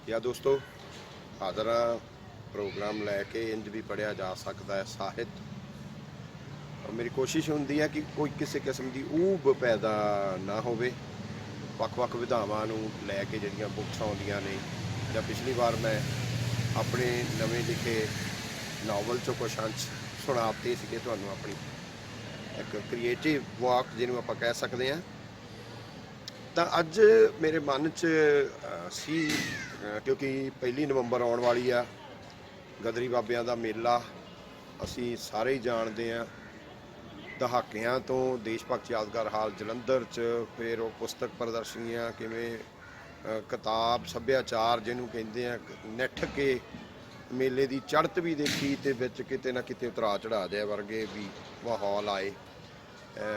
या दोस्तों हाज़र प्रोग्राम लैके इंज भी पढ़िया जा सकता है साहित्य। और मेरी कोशिश होंदी है कि कोई किसी किस्म की ऊब पैदा ना होवे। ਵੱਖ-ਵੱਖ ਵਿਧਾਵਾਂ ਨੂੰ ਲੈ ਕੇ ਜਿਹੜੀਆਂ ਬੁੱਕਸ ਆਉਂਦੀਆਂ ਨੇ ਜਾਂ ਪਿਛਲੀ ਵਾਰ ਮੈਂ ਆਪਣੇ ਨਵੇਂ ਲਿਖੇ ਨਾਵਲ 'ਚੋਂ ਕੁਛ ਅੰਸ਼ ਸੁਣਾਤੇ ਸੀਗੇ ਤੁਹਾਨੂੰ, ਆਪਣੀ ਇੱਕ ਕ੍ਰੀਏਟਿਵ ਵਾਕ ਜਿਹਨੂੰ ਆਪਾਂ ਕਹਿ ਸਕਦੇ ਹਾਂ। ਤਾਂ ਅੱਜ ਮੇਰੇ ਮਨ 'ਚ ਸੀ ਕਿਉਂਕਿ 1 ਨਵੰਬਰ ਆਉਣ ਵਾਲੀ ਆ, ਗਦਰੀ ਬਾਬਿਆਂ ਦਾ ਮੇਲਾ ਅਸੀਂ ਸਾਰੇ ਹੀ ਜਾਣਦੇ ਹਾਂ। ਦਹਾਕਿਆਂ ਤੋਂ ਦੇਸ਼ ਭਗਤ ਯਾਦਗਾਰ ਹਾਲ ਜਲੰਧਰ 'ਚ, ਫਿਰ ਉਹ ਪੁਸਤਕ ਪ੍ਰਦਰਸ਼ਨੀਆਂ, ਕਿਵੇਂ ਕਿਤਾਬ ਸੱਭਿਆਚਾਰ ਜਿਹਨੂੰ ਕਹਿੰਦੇ ਆ, ਨਿੱਠ ਕੇ ਮੇਲੇ ਦੀ ਚੜ੍ਹਤ ਵੀ ਦੇਖੀ ਅਤੇ ਵਿੱਚ ਕਿਤੇ ਨਾ ਕਿਤੇ ਉਤਰਾ ਚੜ੍ਹਾ ਜਾਏ ਵਰਗੇ ਵੀ ਮਾਹੌਲ ਆਏ।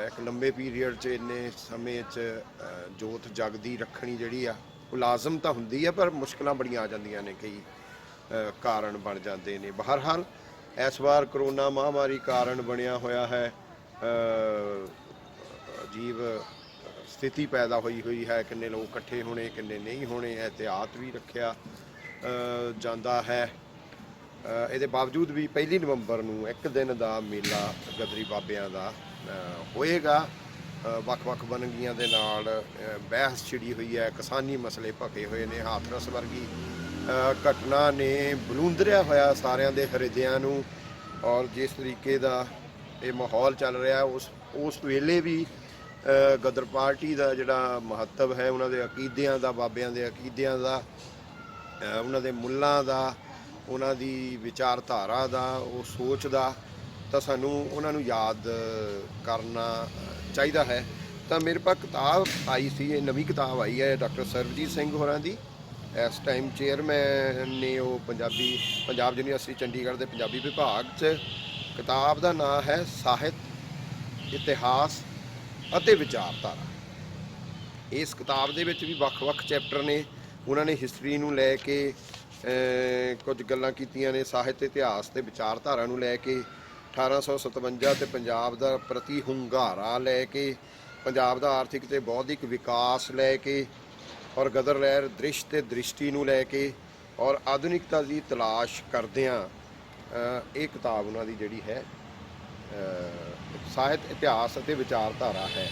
ਇੱਕ ਲੰਬੇ ਪੀਰੀਅਡ 'ਚ ਇੰਨੇ ਸਮੇਂ 'ਚ ਜੋਤ ਜਗਦੀ ਰੱਖਣੀ ਜਿਹੜੀ ਆ ਉਹ ਲਾਜ਼ਮ ਤਾਂ ਹੁੰਦੀ ਆ, ਪਰ ਮੁਸ਼ਕਿਲਾਂ ਬੜੀਆਂ ਆ ਜਾਂਦੀਆਂ ਨੇ, ਕਈ ਕਾਰਨ ਬਣ ਜਾਂਦੇ ਨੇ। ਬਹਰਹਾਲ ਇਸ ਵਾਰ ਕਰੋਨਾ ਮਹਾਂਮਾਰੀ ਕਾਰਨ ਬਣਿਆ ਹੋਇਆ ਹੈ ਅਜੀਬ ਸਥਿਤੀ ਪੈਦਾ ਹੋਈ ਹੈ। ਕਿੰਨੇ ਲੋਕ ਇਕੱਠੇ ਹੋਣੇ, ਕਿੰਨੇ ਨਹੀਂ ਹੋਣੇ, ਇਹਤਿਆਤ ਵੀ ਰੱਖਿਆ ਜਾਂਦਾ ਹੈ। ਇਹਦੇ ਬਾਵਜੂਦ ਵੀ 1 ਨਵੰਬਰ ਨੂੰ ਇੱਕ ਦਿਨ ਦਾ ਮੇਲਾ ਗਦਰੀ ਬਾਬਿਆਂ ਦਾ ਹੋਏਗਾ। ਵੱਖ-ਵੱਖ ਵੰਨਗੀਆਂ ਦੇ ਨਾਲ ਬਹਿਸ ਛਿੜੀ ਹੋਈ ਹੈ, ਕਿਸਾਨੀ ਮਸਲੇ ਭਖੇ ਹੋਏ ਨੇ। ਹਾਥਰਸ ਵਰਗੀ ਘਟਨਾ ਨੇ ਬਲੂੰਦਰਿਆ ਹੋਇਆ ਸਾਰਿਆਂ ਦੇ ਹਿਰਦਿਆਂ ਨੂੰ। ਔਰ ਜਿਸ ਤਰੀਕੇ ਦਾ ਇਹ ਮਾਹੌਲ ਚੱਲ ਰਿਹਾ ਉਸ ਵੇਲੇ ਵੀ ਗਦਰ ਪਾਰਟੀ ਦਾ ਜਿਹੜਾ ਮਹੱਤਵ ਹੈ, ਉਹਨਾਂ ਦੇ ਅਕੀਦਿਆਂ ਦਾ, ਬਾਬਿਆਂ ਦੇ ਅਕੀਦਿਆਂ ਦਾ, ਉਹਨਾਂ ਦੇ ਮੁੱਲਾਂ ਦਾ, ਉਹਨਾਂ ਦੀ ਵਿਚਾਰਧਾਰਾ ਦਾ, ਉਹ ਸੋਚ ਦਾ, ਤਾਂ ਸਾਨੂੰ ਉਹਨਾਂ ਨੂੰ ਯਾਦ ਕਰਨਾ ਚਾਹੀਦਾ ਹੈ। ਤਾਂ ਮੇਰੇ ਪਾਸ ਕਿਤਾਬ ਆਈ ਸੀ, ਇਹ ਨਵੀਂ ਕਿਤਾਬ ਆਈ ਹੈ ਡਾਕਟਰ ਸਰਬਜੀਤ ਸਿੰਘ ਹੋਰਾਂ ਦੀ। ਇਸ ਟਾਈਮ ਚੇਅਰਮੈਨ ਨੇ ਉਹ ਪੰਜਾਬ ਯੂਨੀਵਰਸਿਟੀ ਚੰਡੀਗੜ੍ਹ ਦੇ ਪੰਜਾਬੀ ਵਿਭਾਗ 'ਚ। ਕਿਤਾਬ ਦਾ ਨਾਂ ਹੈ ਸਾਹਿਤ, ਇਤਿਹਾਸ ਅਤੇ ਵਿਚਾਰਧਾਰਾ। ਇਸ ਕਿਤਾਬ ਦੇ ਵਿੱਚ ਵੀ ਵੱਖ-ਵੱਖ ਚੈਪਟਰ ਨੇ। ਉਹਨਾਂ ਨੇ ਹਿਸਟਰੀ ਨੂੰ ਲੈ ਕੇ ਕੁਝ ਗੱਲਾਂ ਕੀਤੀਆਂ ਨੇ, ਸਾਹਿਤ, ਇਤਿਹਾਸ ਅਤੇ ਵਿਚਾਰਧਾਰਾ ਨੂੰ ਲੈ ਕੇ, 1857 ਤੇ ਪੰਜਾਬ ਦਾ ਪ੍ਰਤੀ ਹੁੰਗਾਰਾ ਲੈ ਕੇ, ਪੰਜਾਬ ਦਾ ਆਰਥਿਕ ਅਤੇ ਬੌਧਿਕ ਵਿਕਾਸ ਲੈ ਕੇ, ਔਰ ਗਦਰ ਲਹਿਰ ਦ੍ਰਿਸ਼ ਅਤੇ ਦ੍ਰਿਸ਼ਟੀ ਨੂੰ ਲੈ ਕੇ, ਔਰ ਆਧੁਨਿਕਤਾ ਦੀ ਤਲਾਸ਼ ਕਰਦਿਆਂ ਇਹ ਕਿਤਾਬ ਉਹਨਾਂ ਦੀ ਜਿਹੜੀ ਹੈ ਸਾਹਿਤ, ਇਤਿਹਾਸ ਅਤੇ ਵਿਚਾਰਧਾਰਾ ਹੈ।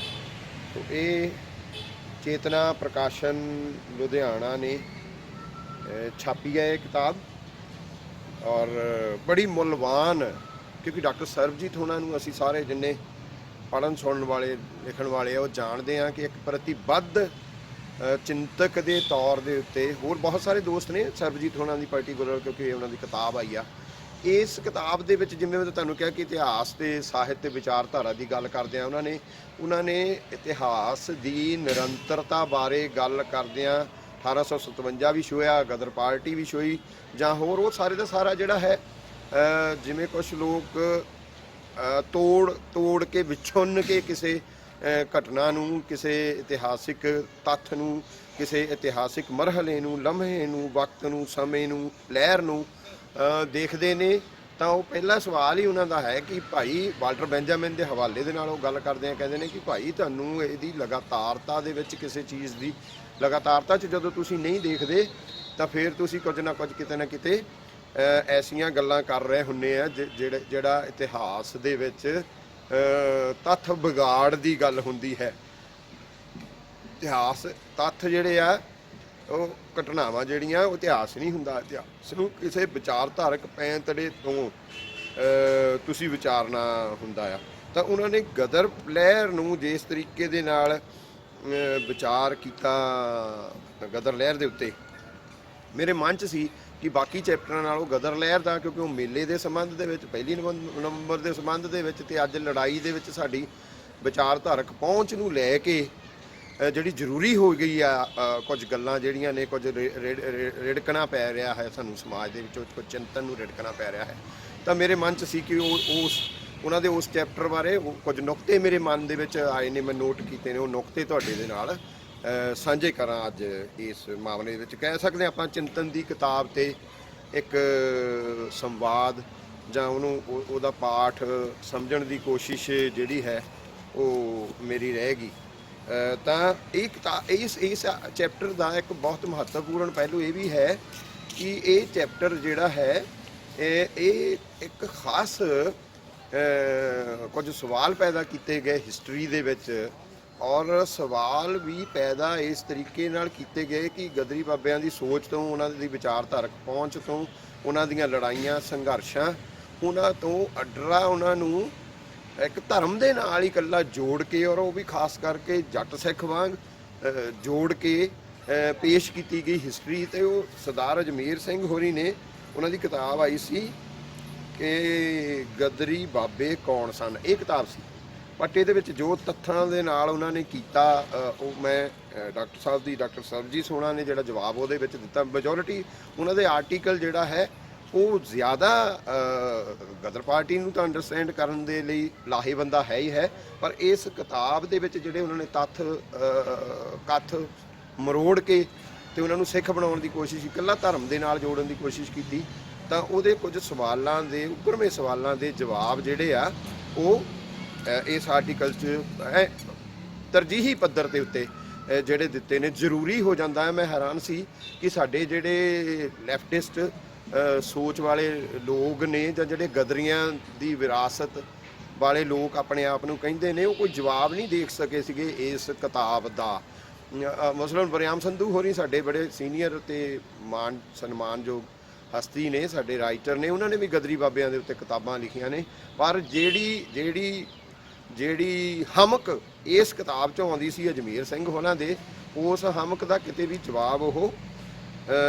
ਤੋ ਇਹ ਚੇਤਨਾ ਪ੍ਰਕਾਸ਼ਨ ਲੁਧਿਆਣਾ ਨੇ ਛਾਪੀ ਹੈ ਇਹ ਕਿਤਾਬ। ਔਰ ਬੜੀ ਮੁੱਲਵਾਨ, ਕਿਉਂਕਿ ਡਾਕਟਰ ਸਰਬਜੀਤ ਹੋਣਾ ਨੂੰ ਅਸੀਂ ਸਾਰੇ ਜਿੰਨੇ ਪੜ੍ਹਨ ਸੁਣਨ ਵਾਲੇ, ਲਿਖਣ ਵਾਲੇ ਆ, ਉਹ ਜਾਣਦੇ ਹਾਂ ਕਿ ਇੱਕ ਪ੍ਰਤੀਬੱਧ ਚਿੰਤਕ ਦੇ ਤੌਰ ਦੇ ਉੱਤੇ। ਹੋਰ ਬਹੁਤ ਸਾਰੇ ਦੋਸਤ ਨੇ ਸਰਬਜੀਤ ਹੋਣਾ ਦੀ ਪਾਰਟੀਕੂਲਰ, ਕਿਉਂਕਿ ਉਹਨਾਂ ਦੀ ਕਿਤਾਬ ਆਈ ਆ। ਇਸ ਕਿਤਾਬ ਦੇ ਵਿੱਚ ਜਿਵੇਂ ਮੈਂ ਤੁਹਾਨੂੰ ਕਿਹਾ ਕਿ ਇਤਿਹਾਸ ਅਤੇ ਸਾਹਿਤ ਅਤੇ ਵਿਚਾਰਧਾਰਾ ਦੀ ਗੱਲ ਕਰਦਿਆਂ ਉਹਨਾਂ ਨੇ ਇਤਿਹਾਸ ਦੀ ਨਿਰੰਤਰਤਾ ਬਾਰੇ ਗੱਲ ਕਰਦਿਆਂ 1857 ਵੀ ਛੋਇਆ, ਗਦਰ ਪਾਰਟੀ ਵੀ ਛੋਈ, ਜਾਂ ਹੋਰ ਉਹ ਸਾਰੇ ਦਾ ਸਾਰਾ ਜਿਹੜਾ ਹੈ, ਜਿਵੇਂ ਕੁਛ ਲੋਕ ਤੋੜ ਕੇ ਵਿਛੁੰਨ ਕੇ ਕਿਸੇ ਘਟਨਾ ਨੂੰ, ਕਿਸੇ ਇਤਿਹਾਸਿਕ ਤੱਥ ਨੂੰ, ਕਿਸੇ ਇਤਿਹਾਸਿਕ ਮਰਹਲੇ ਨੂੰ, ਲਮਹੇ ਨੂੰ, ਵਕਤ ਨੂੰ, ਸਮੇਂ ਨੂੰ, ਲਹਿਰ ਨੂੰ ਦੇਖਦੇ ਨੇ। ਤਾਂ ਉਹ ਪਹਿਲਾ ਸਵਾਲ ਹੀ ਉਹਨਾਂ ਦਾ ਹੈ ਕਿ ਭਾਈ ਵਾਲਟਰ ਬੈਂਜਾਮਿਨ ਦੇ ਹਵਾਲੇ ਦੇ ਨਾਲ ਉਹ ਗੱਲ ਕਰਦੇ ਆ, ਕਹਿੰਦੇ ਨੇ ਕਿ ਭਾਈ ਤੁਹਾਨੂੰ ਇਹਦੀ ਲਗਾਤਾਰਤਾ ਦੇ ਵਿੱਚ, ਕਿਸੇ ਚੀਜ਼ ਦੀ ਲਗਾਤਾਰਤਾ 'ਚ ਜਦੋਂ ਤੁਸੀਂ ਨਹੀਂ ਦੇਖਦੇ ਤਾਂ ਫਿਰ ਤੁਸੀਂ ਕੁਝ ਨਾ ਕੁਝ ਕਿਤੇ ਨਾ ਕਿਤੇ ਐਸੀਆਂ ਗੱਲਾਂ ਕਰ ਰਹੇ ਹੁੰਦੇ ਆ ਜਿਹੜਾ ਇਤਿਹਾਸ ਦੇ ਵਿੱਚ ਤੱਥ ਵਿਗਾੜ ਦੀ ਗੱਲ ਹੁੰਦੀ ਹੈ। ਇਤਿਹਾਸ ਤੱਥ ਜਿਹੜੇ ਆ, ਉਹ ਘਟਨਾਵਾਂ ਜਿਹੜੀਆਂ, ਉਹ ਇਤਿਹਾਸ ਨਹੀਂ ਹੁੰਦਾ। ਇਤਿਹਾਸ ਨੂੰ ਕਿਸੇ ਵਿਚਾਰਧਾਰਕ ਪੈਂਤੜੇ ਤੋਂ ਤੁਸੀਂ ਵਿਚਾਰਨਾ ਹੁੰਦਾ ਆ। ਤਾਂ ਉਹਨਾਂ ਨੇ ਗਦਰ ਲਹਿਰ ਨੂੰ ਜਿਸ ਤਰੀਕੇ ਦੇ ਨਾਲ ਵਿਚਾਰ ਕੀਤਾ ਗਦਰ ਲਹਿਰ ਦੇ ਉੱਤੇ, ਮੇਰੇ ਮਨ 'ਚ ਸੀ ਕਿ ਬਾਕੀ ਚੈਪਟਰਾਂ ਨਾਲੋਂ ਗਦਰ ਲਹਿਰ ਦਾ, ਕਿਉਂਕਿ ਉਹ ਮੇਲੇ ਦੇ ਸੰਬੰਧ ਦੇ ਵਿੱਚ, 1 ਨਵੰਬਰ ਦੇ ਸੰਬੰਧ ਦੇ ਵਿੱਚ, ਅਤੇ ਅੱਜ ਲੜਾਈ ਦੇ ਵਿੱਚ ਸਾਡੀ ਵਿਚਾਰਧਾਰਕ ਪਹੁੰਚ ਨੂੰ ਲੈ ਕੇ ਜਿਹੜੀ ਜ਼ਰੂਰੀ ਹੋ ਗਈ ਆ, ਕੁਝ ਗੱਲਾਂ ਜਿਹੜੀਆਂ ਨੇ, ਕੁਝ ਰਿੜਕਣਾ ਪੈ ਰਿਹਾ ਹੈ ਸਾਨੂੰ ਸਮਾਜ ਦੇ ਵਿੱਚੋਂ, ਕੁਝ ਚਿੰਤਨ ਨੂੰ ਰਿੜਕਣਾ ਪੈ ਰਿਹਾ ਹੈ। ਤਾਂ ਮੇਰੇ ਮਨ 'ਚ ਸੀ ਕਿ ਉਹਨਾਂ ਦੇ ਉਸ ਚੈਪਟਰ ਬਾਰੇ ਕੁਝ ਨੁਕਤੇ ਮੇਰੇ ਮਨ ਦੇ ਵਿੱਚ ਆਏ ਨੇ, ਮੈਂ ਨੋਟ ਕੀਤੇ ਨੇ। ਉਹ ਨੁਕਤੇ ਤੁਹਾਡੇ ਦੇ ਨਾਲ ਸਾਂਝੇ ਕਰਾਂ ਅੱਜ ਇਸ ਮਾਮਲੇ ਵਿੱਚ। ਕਹਿ ਸਕਦੇ ਆਪਾਂ ਚਿੰਤਨ ਦੀ ਕਿਤਾਬ 'ਤੇ ਇੱਕ ਸੰਵਾਦ ਜਾਂ ਉਹਦਾ ਪਾਠ ਸਮਝਣ ਦੀ ਕੋਸ਼ਿਸ਼ ਜਿਹੜੀ ਹੈ ਉਹ ਮੇਰੀ ਰਹੇਗੀ। ਤਾਂ ਇਸ ਚੈਪਟਰ ਦਾ ਇੱਕ ਬਹੁਤ ਮਹੱਤਵਪੂਰਨ ਪਹਿਲੂ ਇਹ ਵੀ ਹੈ ਕਿ ਇਹ ਚੈਪਟਰ ਜਿਹੜਾ ਹੈ ਇਹ ਇੱਕ ਖਾਸ ਕੁਝ ਸਵਾਲ ਪੈਦਾ ਕੀਤੇ ਗਏ ਹਿਸਟਰੀ ਦੇ ਵਿੱਚ, ਔਰ ਸਵਾਲ ਵੀ ਪੈਦਾ ਇਸ ਤਰੀਕੇ ਨਾਲ ਕੀਤੇ ਗਏ ਕਿ ਗਦਰੀ ਬਾਬਿਆਂ ਦੀ ਸੋਚ ਤੋਂ, ਉਹਨਾਂ ਦੀ ਵਿਚਾਰਧਾਰਕ ਪਹੁੰਚ ਤੋਂ, ਉਹਨਾਂ ਦੀਆਂ ਲੜਾਈਆਂ ਸੰਘਰਸ਼ਾਂ, ਉਹਨਾਂ ਤੋਂ ਅੱਡਰਾ ਉਹਨਾਂ ਨੂੰ ਇੱਕ ਧਰਮ ਦੇ ਨਾਲ ਹੀ ਇਕੱਲਾ ਜੋੜ ਕੇ, ਔਰ ਉਹ ਵੀ ਖਾਸ ਕਰਕੇ ਜੱਟ ਸਿੱਖ ਵਾਂਗ ਜੋੜ ਕੇ ਪੇਸ਼ ਕੀਤੀ ਗਈ ਹਿਸਟਰੀ। ਤੇ ਉਹ ਸਰਦਾਰ ਅਜਮੇਰ ਸਿੰਘ ਹੋਰੀ ਨੇ, ਉਹਨਾਂ ਦੀ ਕਿਤਾਬ ਆਈ ਸੀ ਕਿ ਗਦਰੀ ਬਾਬੇ ਕੌਣ ਸਨ, ਇਹ ਕਿਤਾਬ ਸੀ। ਬਟ ਇਹਦੇ ਵਿੱਚ ਜੋ ਤੱਥਾਂ ਦੇ ਨਾਲ ਉਹਨਾਂ ਨੇ ਕੀਤਾ, ਉਹ ਮੈਂ ਡਾਕਟਰ ਸਰਬਜੀਤ ਸੋਹਣਾ ਨੇ ਜਿਹੜਾ ਜਵਾਬ ਉਹਦੇ ਵਿੱਚ ਦਿੱਤਾ, ਮੈਜੋਰਿਟੀ ਉਹਨਾਂ ਦੇ ਆਰਟੀਕਲ ਜਿਹੜਾ ਹੈ ਉਹ ਜ਼ਿਆਦਾ ਗਦਰ ਪਾਰਟੀ ਨੂੰ ਤਾਂ ਅੰਡਰਸਟੈਂਡ ਕਰਨ ਦੇ ਲਈ ਲਾਹੇਵੰਦਾ ਹੈ ਹੀ ਹੈ, ਪਰ ਇਸ ਕਿਤਾਬ ਦੇ ਵਿੱਚ ਜਿਹੜੇ ਉਹਨਾਂ ਨੇ ਕੱਥ ਮਰੋੜ ਕੇ ਤੇ ਉਹਨਾਂ ਨੂੰ ਸਿੱਖ ਬਣਾਉਣ ਦੀ ਕੋਸ਼ਿਸ਼, ਇਕੱਲਾ ਧਰਮ ਦੇ ਨਾਲ ਜੋੜਨ ਦੀ ਕੋਸ਼ਿਸ਼ ਕੀਤੀ, ਤਾਂ ਉਹਦੇ ਕੁਝ ਸਵਾਲਾਂ ਦੇ, ਉੱਪਰਵੇਂ ਸਵਾਲਾਂ ਦੇ ਜਵਾਬ ਜਿਹੜੇ ਆ ਉਹ ਇਸ ਆਰਟੀਕਲ 'ਚ ਤਰਜੀਹੀ ਪੱਧਰ ਦੇ ਉੱਤੇ ਜਿਹੜੇ ਦਿੱਤੇ ਨੇ। ਜ਼ਰੂਰੀ ਹੋ ਜਾਂਦਾ ਹੈ। ਮੈਂ ਹੈਰਾਨ ਸੀ ਕਿ ਸਾਡੇ ਜਿਹੜੇ ਲੈਫਟਿਸਟ ਸੋਚ ਵਾਲੇ ਲੋਕ ਨੇ, ਜਾਂ ਜਿਹੜੇ ਗਦਰੀਆਂ ਦੀ ਵਿਰਾਸਤ ਵਾਲੇ ਲੋਕ ਆਪਣੇ ਆਪ ਨੂੰ ਕਹਿੰਦੇ ਨੇ, ਉਹ ਕੋਈ ਜਵਾਬ ਨਹੀਂ ਦੇਖ ਸਕੇ ਸੀਗੇ ਇਸ ਕਿਤਾਬ ਦਾ। ਮਸਲਨ ਵਰਿਆਮ ਸੰਧੂ ਹੋਰੀ ਸਾਡੇ ਬੜੇ ਸੀਨੀਅਰ ਤੇ ਸਨਮਾਨਯੋਗ ਹਸਤੀ ਨੇ, ਸਾਡੇ ਰਾਈਟਰ ਨੇ, ਉਹਨਾਂ ਨੇ ਵੀ ਗਦਰੀ ਬਾਬਿਆਂ ਦੇ ਉੱਤੇ ਕਿਤਾਬਾਂ ਲਿਖੀਆਂ ਨੇ, ਪਰ ਜਿਹੜੀ ਹਮਕ ਇਸ ਕਿਤਾਬ 'ਚੋਂ ਆਉਂਦੀ ਸੀ ਅਜਮੇਰ ਸਿੰਘ ਹੋਰਾਂ ਦੇ, ਉਸ ਹਮਕ ਦਾ ਕਿਤੇ ਵੀ ਜਵਾਬ ਉਹ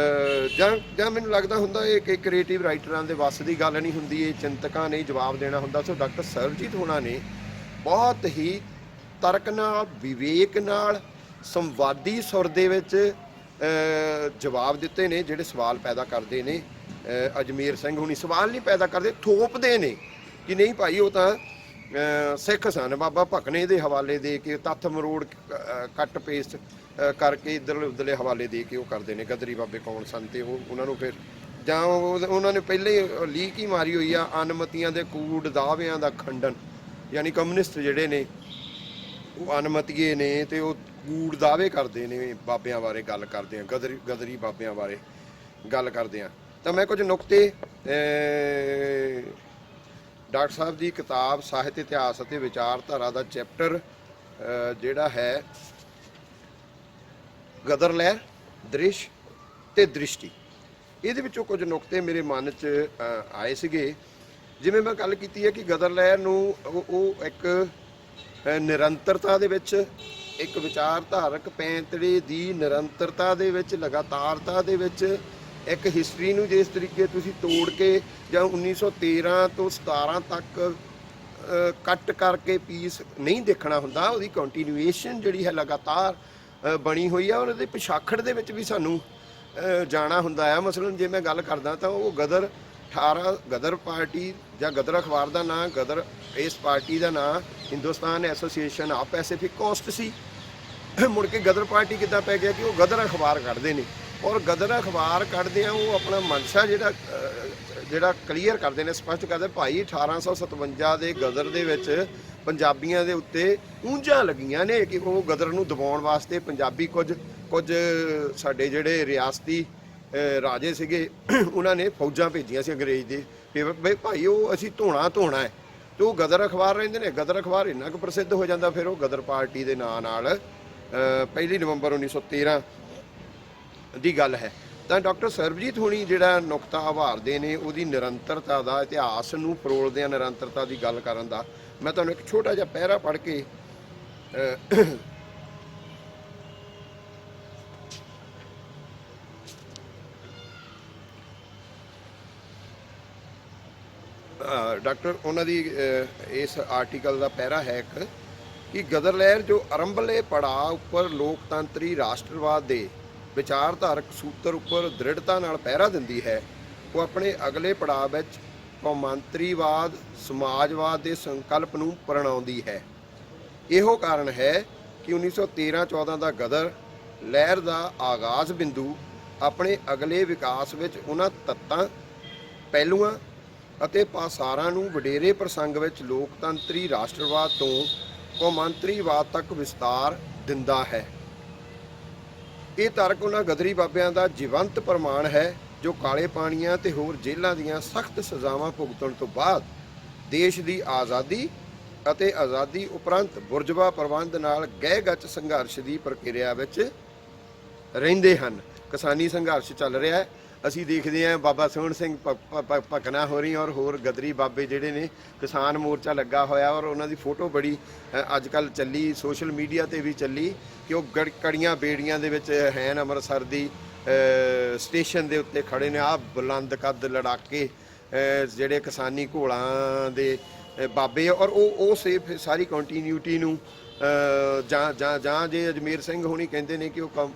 ਜਾਂ ਮੈਨੂੰ ਲੱਗਦਾ ਹੁੰਦਾ ਇਹ ਕਿ ਕ੍ਰੀਏਟਿਵ ਰਾਈਟਰਾਂ ਦੇ ਵੱਸ ਦੀ ਗੱਲ ਨਹੀਂ ਹੁੰਦੀ, ਇਹ ਚਿੰਤਕਾਂ ਨੇ ਜਵਾਬ ਦੇਣਾ ਹੁੰਦਾ। ਸੋ ਡਾਕਟਰ ਸਰਬਜੀਤ ਹੋਰਾਂ ਨੇ ਬਹੁਤ ਹੀ ਤਰਕ ਨਾਲ, ਵਿਵੇਕ ਨਾਲ, ਸੰਵਾਦੀ ਸੁਰ ਦੇ ਵਿੱਚ ਜਵਾਬ ਦਿੱਤੇ ਨੇ ਜਿਹੜੇ ਸਵਾਲ ਪੈਦਾ ਕਰਦੇ ਨੇ। ਅਜਮੇਰ ਸਿੰਘ ਹੁਣੀ ਸਵਾਲ ਨਹੀਂ ਪੈਦਾ ਕਰਦੇ, ਥੋਪਦੇ ਨੇ ਕਿ ਨਹੀਂ ਭਾਈ ਉਹ ਤਾਂ ਸਿੱਖ ਸਨ। ਬਾਬਾ ਭਕਨੇ ਦੇ ਹਵਾਲੇ ਦੇ ਕੇ, ਤੱਥ ਮਰੋੜ ਕੱਟ ਪੇਸਟ ਕਰਕੇ ਇੱਧਰਲੇ ਉੱਧਰਲੇ ਹਵਾਲੇ ਦੇ ਕੇ ਉਹ ਕਰਦੇ ਨੇ ਗਦਰੀ ਬਾਬੇ ਕੌਣ ਸਨ। ਤੇ ਉਹ ਉਹਨਾਂ ਨੂੰ ਫਿਰ ਜਾਂ ਉਹਨਾਂ ਨੇ ਪਹਿਲੇ ਲੀਕ ਹੀ ਮਾਰੀ ਹੋਈ ਆ ਅਨਮਤੀਆਂ ਦੇ ਕੂੜ ਦਾਅਵਿਆਂ ਦਾ ਖੰਡਨ, ਯਾਨੀ ਕਮਿਊਨਿਸਟ ਜਿਹੜੇ ਨੇ ਉਹ ਅਨਮਤੀਏ ਨੇ ਤੇ ਉਹ ਕੂੜ ਦਾਅਵੇ ਕਰਦੇ ਨੇ ਬਾਬਿਆਂ ਬਾਰੇ ਗੱਲ ਕਰਦੇ ਆ, ਗਦਰੀ ਬਾਬਿਆਂ ਬਾਰੇ ਗੱਲ ਕਰਦੇ ਆ। ਤਾਂ ਮੈਂ ਕੁਝ ਨੁਕਤੇ ਡਾਕਟਰ ਸਾਹਿਬ ਦੀ ਕਿਤਾਬ ਸਾਹਿਤ ਇਤਿਹਾਸ ਅਤੇ ਵਿਚਾਰਧਾਰਾ ਦਾ ਚੈਪਟਰ ਜਿਹੜਾ ਹੈ ਗਦਰ ਲਹਿਰ, ਦ੍ਰਿਸ਼ ਤੇ ਦ੍ਰਿਸ਼ਟੀ, ਇਹਦੇ ਵਿੱਚੋਂ ਕੁਝ ਨੁਕਤੇ ਮੇਰੇ ਮਨ 'ਚ ਆਏ ਸੀਗੇ। ਜਿਵੇਂ ਮੈਂ ਗੱਲ ਕੀਤੀ ਹੈ ਕਿ ਗਦਰ ਲਹਿਰ ਨੂੰ ਉਹ ਇੱਕ ਨਿਰੰਤਰਤਾ ਦੇ ਵਿੱਚ, ਇੱਕ ਵਿਚਾਰਧਾਰਕ ਪੈਂਤੜੇ ਦੀ ਨਿਰੰਤਰਤਾ ਦੇ ਵਿੱਚ, ਲਗਾਤਾਰਤਾ ਦੇ ਵਿੱਚ, ਇੱਕ ਹਿਸਟਰੀ ਨੂੰ ਜਿਸ ਤਰੀਕੇ ਤੁਸੀਂ ਤੋੜ ਕੇ ਜਾਂ 1913 ਤੋਂ 17 ਤੱਕ ਕੱਟ ਕਰਕੇ ਪੀਸ ਨਹੀਂ ਦੇਖਣਾ ਹੁੰਦਾ, ਉਹਦੀ ਕੰਟੀਨਿਊਏਸ਼ਨ ਜਿਹੜੀ ਹੈ ਲਗਾਤਾਰ ਬਣੀ ਹੋਈ ਆ, ਉਹਨਾਂ ਦੇ ਪਿਛਾਖੜ ਦੇ ਵਿੱਚ ਵੀ ਸਾਨੂੰ ਜਾਣਾ ਹੁੰਦਾ ਆ। ਮਸਲਨ ਜੇ ਮੈਂ ਗੱਲ ਕਰਦਾ ਤਾਂ ਉਹ ਗਦਰ ਪਾਰਟੀ ਜਾਂ ਗਦਰ ਅਖਬਾਰ ਦਾ ਨਾਂ, ਗਦਰ ਇਸ ਪਾਰਟੀ ਦਾ ਨਾਂ Hindustan association of Pacific Coast ਸੀ। ਮੁੜ ਕੇ ਗਦਰ ਪਾਰਟੀ ਕਿੱਦਾਂ ਪੈ ਗਿਆ ਕਿ ਉਹ ਗਦਰ ਅਖਬਾਰ ਕੱਢਦੇ ਨੇ, ਔਰ ਗਦਰ ਅਖਬਾਰ ਕੱਢਦੇ ਆ ਉਹ ਆਪਣਾ ਮਨਸ਼ਾ ਜਿਹੜਾ ਕਲੀਅਰ ਕਰਦੇ ਨੇ, ਸਪਸ਼ਟ ਕਰਦੇ ਭਾਈ 1857 ਦੇ ਗਦਰ ਦੇ ਵਿੱਚ ਪੰਜਾਬੀਆਂ ਦੇ ਉੱਤੇ ਉਂਝਾਂ ਲੱਗੀਆਂ ਨੇ ਕਿ ਉਹ ਗਦਰ ਨੂੰ ਦਬਾਉਣ ਵਾਸਤੇ ਪੰਜਾਬੀ ਕੁਝ ਸਾਡੇ ਜਿਹੜੇ ਰਿਆਸਤੀ ਰਾਜੇ ਸੀਗੇ ਉਹਨਾਂ ਨੇ ਫੌਜਾਂ ਭੇਜੀਆਂ ਸੀ ਅੰਗਰੇਜ਼ ਦੇ, ਵੀ ਭਾਈ ਉਹ ਅਸੀਂ ਧੋਣਾ ਹੈ। ਤੇ ਉਹ ਗਦਰ ਅਖਬਾਰ ਰਹਿੰਦੇ ਨੇ। ਗਦਰ ਅਖਬਾਰ ਇੰਨਾ ਕੁ ਪ੍ਰਸਿੱਧ ਹੋ ਜਾਂਦਾ ਫਿਰ ਉਹ ਗਦਰ ਪਾਰਟੀ ਦੇ ਨਾਂ ਨਾਲ 1 ਨਵੰਬਰ 1913 ਦੀ ਗੱਲ ਹੈ। ਤਾਂ ਡਾਕਟਰ ਸਰਬਜੀਤ ਹੁਣੀ ਜਿਹੜਾ ਨੁਕਤਾ ਉਭਾਰਦੇ ਨੇ ਉਹਦੀ ਨਿਰੰਤਰਤਾ ਦਾ, ਇਤਿਹਾਸ ਨੂੰ ਫਰੋਲਦਿਆਂ ਨਿਰੰਤਰਤਾ ਦੀ ਗੱਲ ਕਰਨ ਦਾ, ਮੈਂ ਤੁਹਾਨੂੰ ਇੱਕ ਛੋਟਾ ਜਿਹਾ ਪਹਿਰਾ ਪੜ੍ਹ ਕੇ ਡਾਕਟਰ ਉਹਨਾਂ ਦੀ ਇਸ ਆਰਟੀਕਲ ਦਾ ਪਹਿਰਾ ਹੈ ਇੱਕ ਕਿ ਗਦਰ ਲਹਿਰ ਜੋ ਆਰੰਭਲੇ ਪੜਾਅ ਉੱਪਰ ਲੋਕਤੰਤਰੀ ਰਾਸ਼ਟਰਵਾਦ ਦੇ ਵਿਚਾਰਧਾਰਕ ਸੂਤਰ ਉੱਪਰ ਦ੍ਰਿੜਤਾ ਨਾਲ ਪਹਿਰਾ ਦਿੰਦੀ ਹੈ, ਉਹ ਆਪਣੇ ਅਗਲੇ ਪੜਾਅ ਵਿੱਚ ਕੌਮਾਂਤਰੀਵਾਦ, ਸਮਾਜਵਾਦ ਦੇ ਸੰਕਲਪ ਨੂੰ ਪ੍ਰਣਾਉਂਦੀ ਹੈ। ਇਹੋ ਕਾਰਨ ਹੈ ਕਿ 1913-14 ਦਾ ਗਦਰ ਲਹਿਰ ਦਾ ਆਗਾਜ਼ ਬਿੰਦੂ ਆਪਣੇ ਅਗਲੇ ਵਿਕਾਸ ਵਿੱਚ ਉਹਨਾਂ ਤੱਤਾਂ, ਪਹਿਲੂਆਂ ਅਤੇ ਪਾਸਾਰਾਂ ਨੂੰ ਵਡੇਰੇ ਪ੍ਰਸੰਗ ਵਿੱਚ ਲੋਕਤੰਤਰੀ ਰਾਸ਼ਟਰਵਾਦ ਤੋਂ ਕੌਮਾਂਤਰੀਵਾਦ ਤੱਕ ਵਿਸਤਾਰ ਦਿੰਦਾ ਹੈ। ਇਹ ਤਰਕ ਉਹਨਾਂ ਗਦਰੀ ਬਾਬਿਆਂ ਦਾ ਜੀਵੰਤ ਪ੍ਰਮਾਣ ਹੈ ਜੋ ਕਾਲੇ ਪਾਣੀਆਂ ਤੇ ਹੋਰ ਜੇਲ੍ਹਾਂ ਦੀਆਂ ਸਖਤ ਸਜ਼ਾਵਾਂ ਭੁਗਤਣ ਤੋਂ ਬਾਅਦ ਦੇਸ਼ ਦੀ ਆਜ਼ਾਦੀ ਅਤੇ ਆਜ਼ਾਦੀ ਉਪਰੰਤ ਬੁਰਜਵਾ ਪ੍ਰਬੰਧ ਨਾਲ ਗਹਿ ਗੱਚ ਸੰਘਰਸ਼ ਦੀ ਪ੍ਰਕਿਰਿਆ ਵਿੱਚ ਰਹਿੰਦੇ ਹਨ। ਕਿਸਾਨੀ ਸੰਘਰਸ਼ ਚੱਲ ਰਿਹਾ ਹੈ। ਅਸੀਂ ਦੇਖਦੇ ਹਾਂ ਬਾਬਾ ਸੋਹਣ ਸਿੰਘ ਭਕਨਾ ਹੋਰੀ ਔਰ ਹੋਰ ਗਦਰੀ ਬਾਬੇ ਜਿਹੜੇ ਨੇ, ਕਿਸਾਨ ਮੋਰਚਾ ਲੱਗਾ ਹੋਇਆ ਔਰ ਉਹਨਾਂ ਦੀ ਫੋਟੋ ਬੜੀ ਅੱਜ ਕੱਲ੍ਹ ਚੱਲੀ, ਸੋਸ਼ਲ ਮੀਡੀਆ ਤੇ ਵੀ ਚੱਲੀ ਕਿ ਉਹ ਕੜੀਆਂ ਬੇੜੀਆਂ ਦੇ ਵਿੱਚ ਹੈਨ ਅੰਮ੍ਰਿਤਸਰ ਦੀ ਸਟੇਸ਼ਨ ਦੇ ਉੱਤੇ ਖੜੇ ਨੇ। ਆਹ ਬੁਲੰਦ ਕੱਦ ਲੜਾਕੇ ਜਿਹੜੇ ਕਿਸਾਨੀ ਘੋਲਾਂ ਦੇ ਬਾਬੇ ਔਰ ਉਹ ਸਾਰੀ ਕੰਟੀਨਿਊਟੀ ਨੂੰ ਜਾਂ ਜੇ ਅਜਮੇਰ ਸਿੰਘ ਹੋਣੀ ਕਹਿੰਦੇ ਨੇ ਕਿ ਉਹ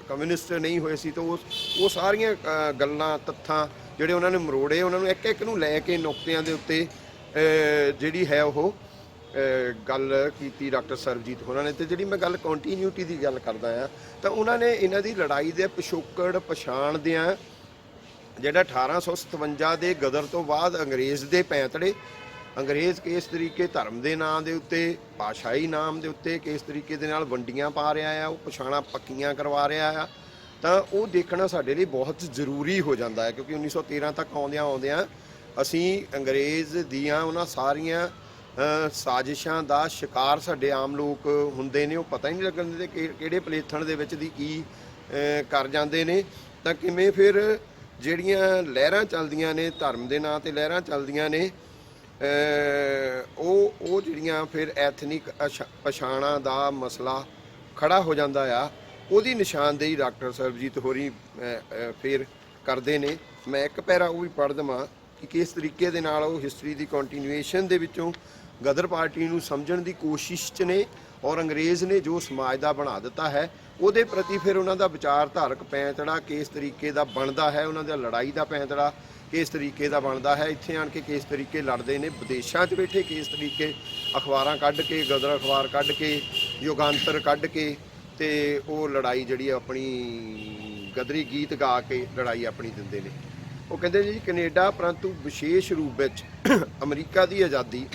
ਕਮਿਊਨਿਸਟ ਨਹੀਂ ਹੋਏ ਸੀ ਤਾਂ ਉਹ ਸਾਰੀਆਂ ਗੱਲਾਂ ਤੱਥਾਂ ਜਿਹੜੇ ਉਹਨਾਂ ਨੇ ਮਰੋੜੇ, ਉਹਨਾਂ ਨੂੰ ਇੱਕ ਇੱਕ ਨੂੰ ਲੈ ਕੇ ਨੁਕਤਿਆਂ ਦੇ ਉੱਤੇ ਜਿਹੜੀ ਹੈ ਉਹ ਗੱਲ ਕੀਤੀ ਡਾਕਟਰ ਸਰਬਜੀਤ ਹੋਰਾਂ ਨੇ। ਤੇ ਜਿਹੜੀ ਮੈਂ ਗੱਲ ਕੰਟੀਨਿਊਟੀ ਦੀ ਗੱਲ ਕਰਦਾ ਆ ਤਾਂ ਉਹਨਾਂ ਨੇ ਇਹਨਾਂ ਦੀ ਲੜਾਈ ਦੇ ਪਿਛੋਕੜ ਪਛਾਣਦਿਆਂ ਜਿਹੜਾ 1857 ਦੇ ਗਦਰ ਤੋਂ ਬਾਅਦ ਅੰਗਰੇਜ਼ ਦੇ ਪੈਂਤੜੇ, ਅੰਗਰੇਜ਼ ਕਿਸ ਤਰੀਕੇ ਧਰਮ ਦੇ ਨਾਂ ਦੇ ਉੱਤੇ, ਭਾਸ਼ਾਈ ਨਾਮ ਦੇ ਉੱਤੇ ਕਿਸ ਤਰੀਕੇ ਦੇ ਨਾਲ ਵੰਡੀਆਂ ਪਾ ਰਿਹਾ ਆ, ਉਹ ਪਛਾਣਾਂ ਪੱਕੀਆਂ ਕਰਵਾ ਰਿਹਾ ਆ, ਤਾਂ ਉਹ ਦੇਖਣਾ ਸਾਡੇ ਲਈ ਬਹੁਤ ਜ਼ਰੂਰੀ ਹੋ ਜਾਂਦਾ ਹੈ। ਕਿਉਂਕਿ 1913 ਤੱਕ ਆਉਂਦਿਆਂ ਅਸੀਂ ਅੰਗਰੇਜ਼ ਦੀਆਂ ਉਹਨਾਂ ਸਾਰੀਆਂ ਸਾਜ਼ਿਸ਼ਾਂ ਦਾ ਸ਼ਿਕਾਰ ਸਾਡੇ ਆਮ ਲੋਕ ਹੁੰਦੇ ਨੇ। ਉਹ ਪਤਾ ਹੀ ਨਹੀਂ ਲੱਗਣ ਦਿੰਦੇ ਕਿਹੜੇ ਪਲੇਥਣ ਦੇ ਵਿੱਚ ਦੀ ਕੀ ਕਰ ਜਾਂਦੇ ਨੇ। ਤਾਂ ਕਿਵੇਂ ਫਿਰ ਜਿਹੜੀਆਂ ਲਹਿਰਾਂ ਚੱਲਦੀਆਂ ਨੇ, ਧਰਮ ਦੇ ਨਾਂ 'ਤੇ ਲਹਿਰਾਂ ਚੱਲਦੀਆਂ ਨੇ, ਉਹ ਜਿਹੜੀਆਂ ਫਿਰ ਐਥਨਿਕ ਪਛਾਣਾਂ ਦਾ ਮਸਲਾ ਖੜਾ ਹੋ ਜਾਂਦਾ ਆ, ਉਹਦੀ ਨਿਸ਼ਾਨਦੇਹੀ ਡਾਕਟਰ ਸਰਬਜੀਤ ਹੋਰੀ ਫਿਰ ਕਰਦੇ ਨੇ। ਮੈਂ ਇੱਕ ਪੈਰਾ ਉਹ ਵੀ ਪੜ੍ਹ ਦੇਵਾਂ ਕਿ ਕਿਸ ਤਰੀਕੇ ਦੇ ਨਾਲ ਉਹ ਹਿਸਟਰੀ ਦੀ ਕੰਟੀਨਿਊਏਸ਼ਨ ਦੇ ਵਿੱਚੋਂ ਗਦਰ ਪਾਰਟੀ ਨੂੰ ਸਮਝਣ ਦੀ ਕੋਸ਼ਿਸ਼ 'ਚ ਨੇ ਔਰ ਅੰਗਰੇਜ਼ ਨੇ ਜੋ ਸਮਾਜ ਦਾ ਬਣਾ ਦਿੱਤਾ ਹੈ ਉਹਦੇ ਪ੍ਰਤੀ ਫਿਰ ਉਹਨਾਂ ਦਾ ਵਿਚਾਰਧਾਰਕ ਪੈਂਤੜਾ ਕਿਸ ਤਰੀਕੇ ਦਾ ਬਣਦਾ ਹੈ, ਉਹਨਾਂ ਦਾ ਲੜਾਈ ਦਾ ਪੈਂਤੜਾ ਕਿਸ ਤਰੀਕੇ ਦਾ ਬਣਦਾ ਹੈ, ਇੱਥੇ ਆਣ ਕੇ ਕਿਸ ਤਰੀਕੇ ਲੜਦੇ ਨੇ, ਵਿਦੇਸ਼ਾਂ 'ਚ ਬੈਠੇ ਕਿਸ ਤਰੀਕੇ ਅਖਬਾਰਾਂ ਕੱਢ ਕੇ, ਗਦਰ ਅਖਬਾਰ ਕੱਢ ਕੇ, ਯੁਗਾਂਤਰ ਕੱਢ ਕੇ ਤੇ ਉਹ ਲੜਾਈ ਜਿਹੜੀ ਆਪਣੀ ਗਦਰੀ ਗੀਤ ਗਾ ਕੇ ਲੜਾਈ ਆਪਣੀ ਦਿੰਦੇ ਨੇ। ਉਹ ਕਹਿੰਦੇ ਜੀ ਕੈਨੇਡਾ ਪਰੰਤੂ ਵਿਸ਼ੇਸ਼ ਰੂਪ ਵਿੱਚ ਅਮਰੀਕਾ ਦੀ ਆਜ਼ਾਦੀ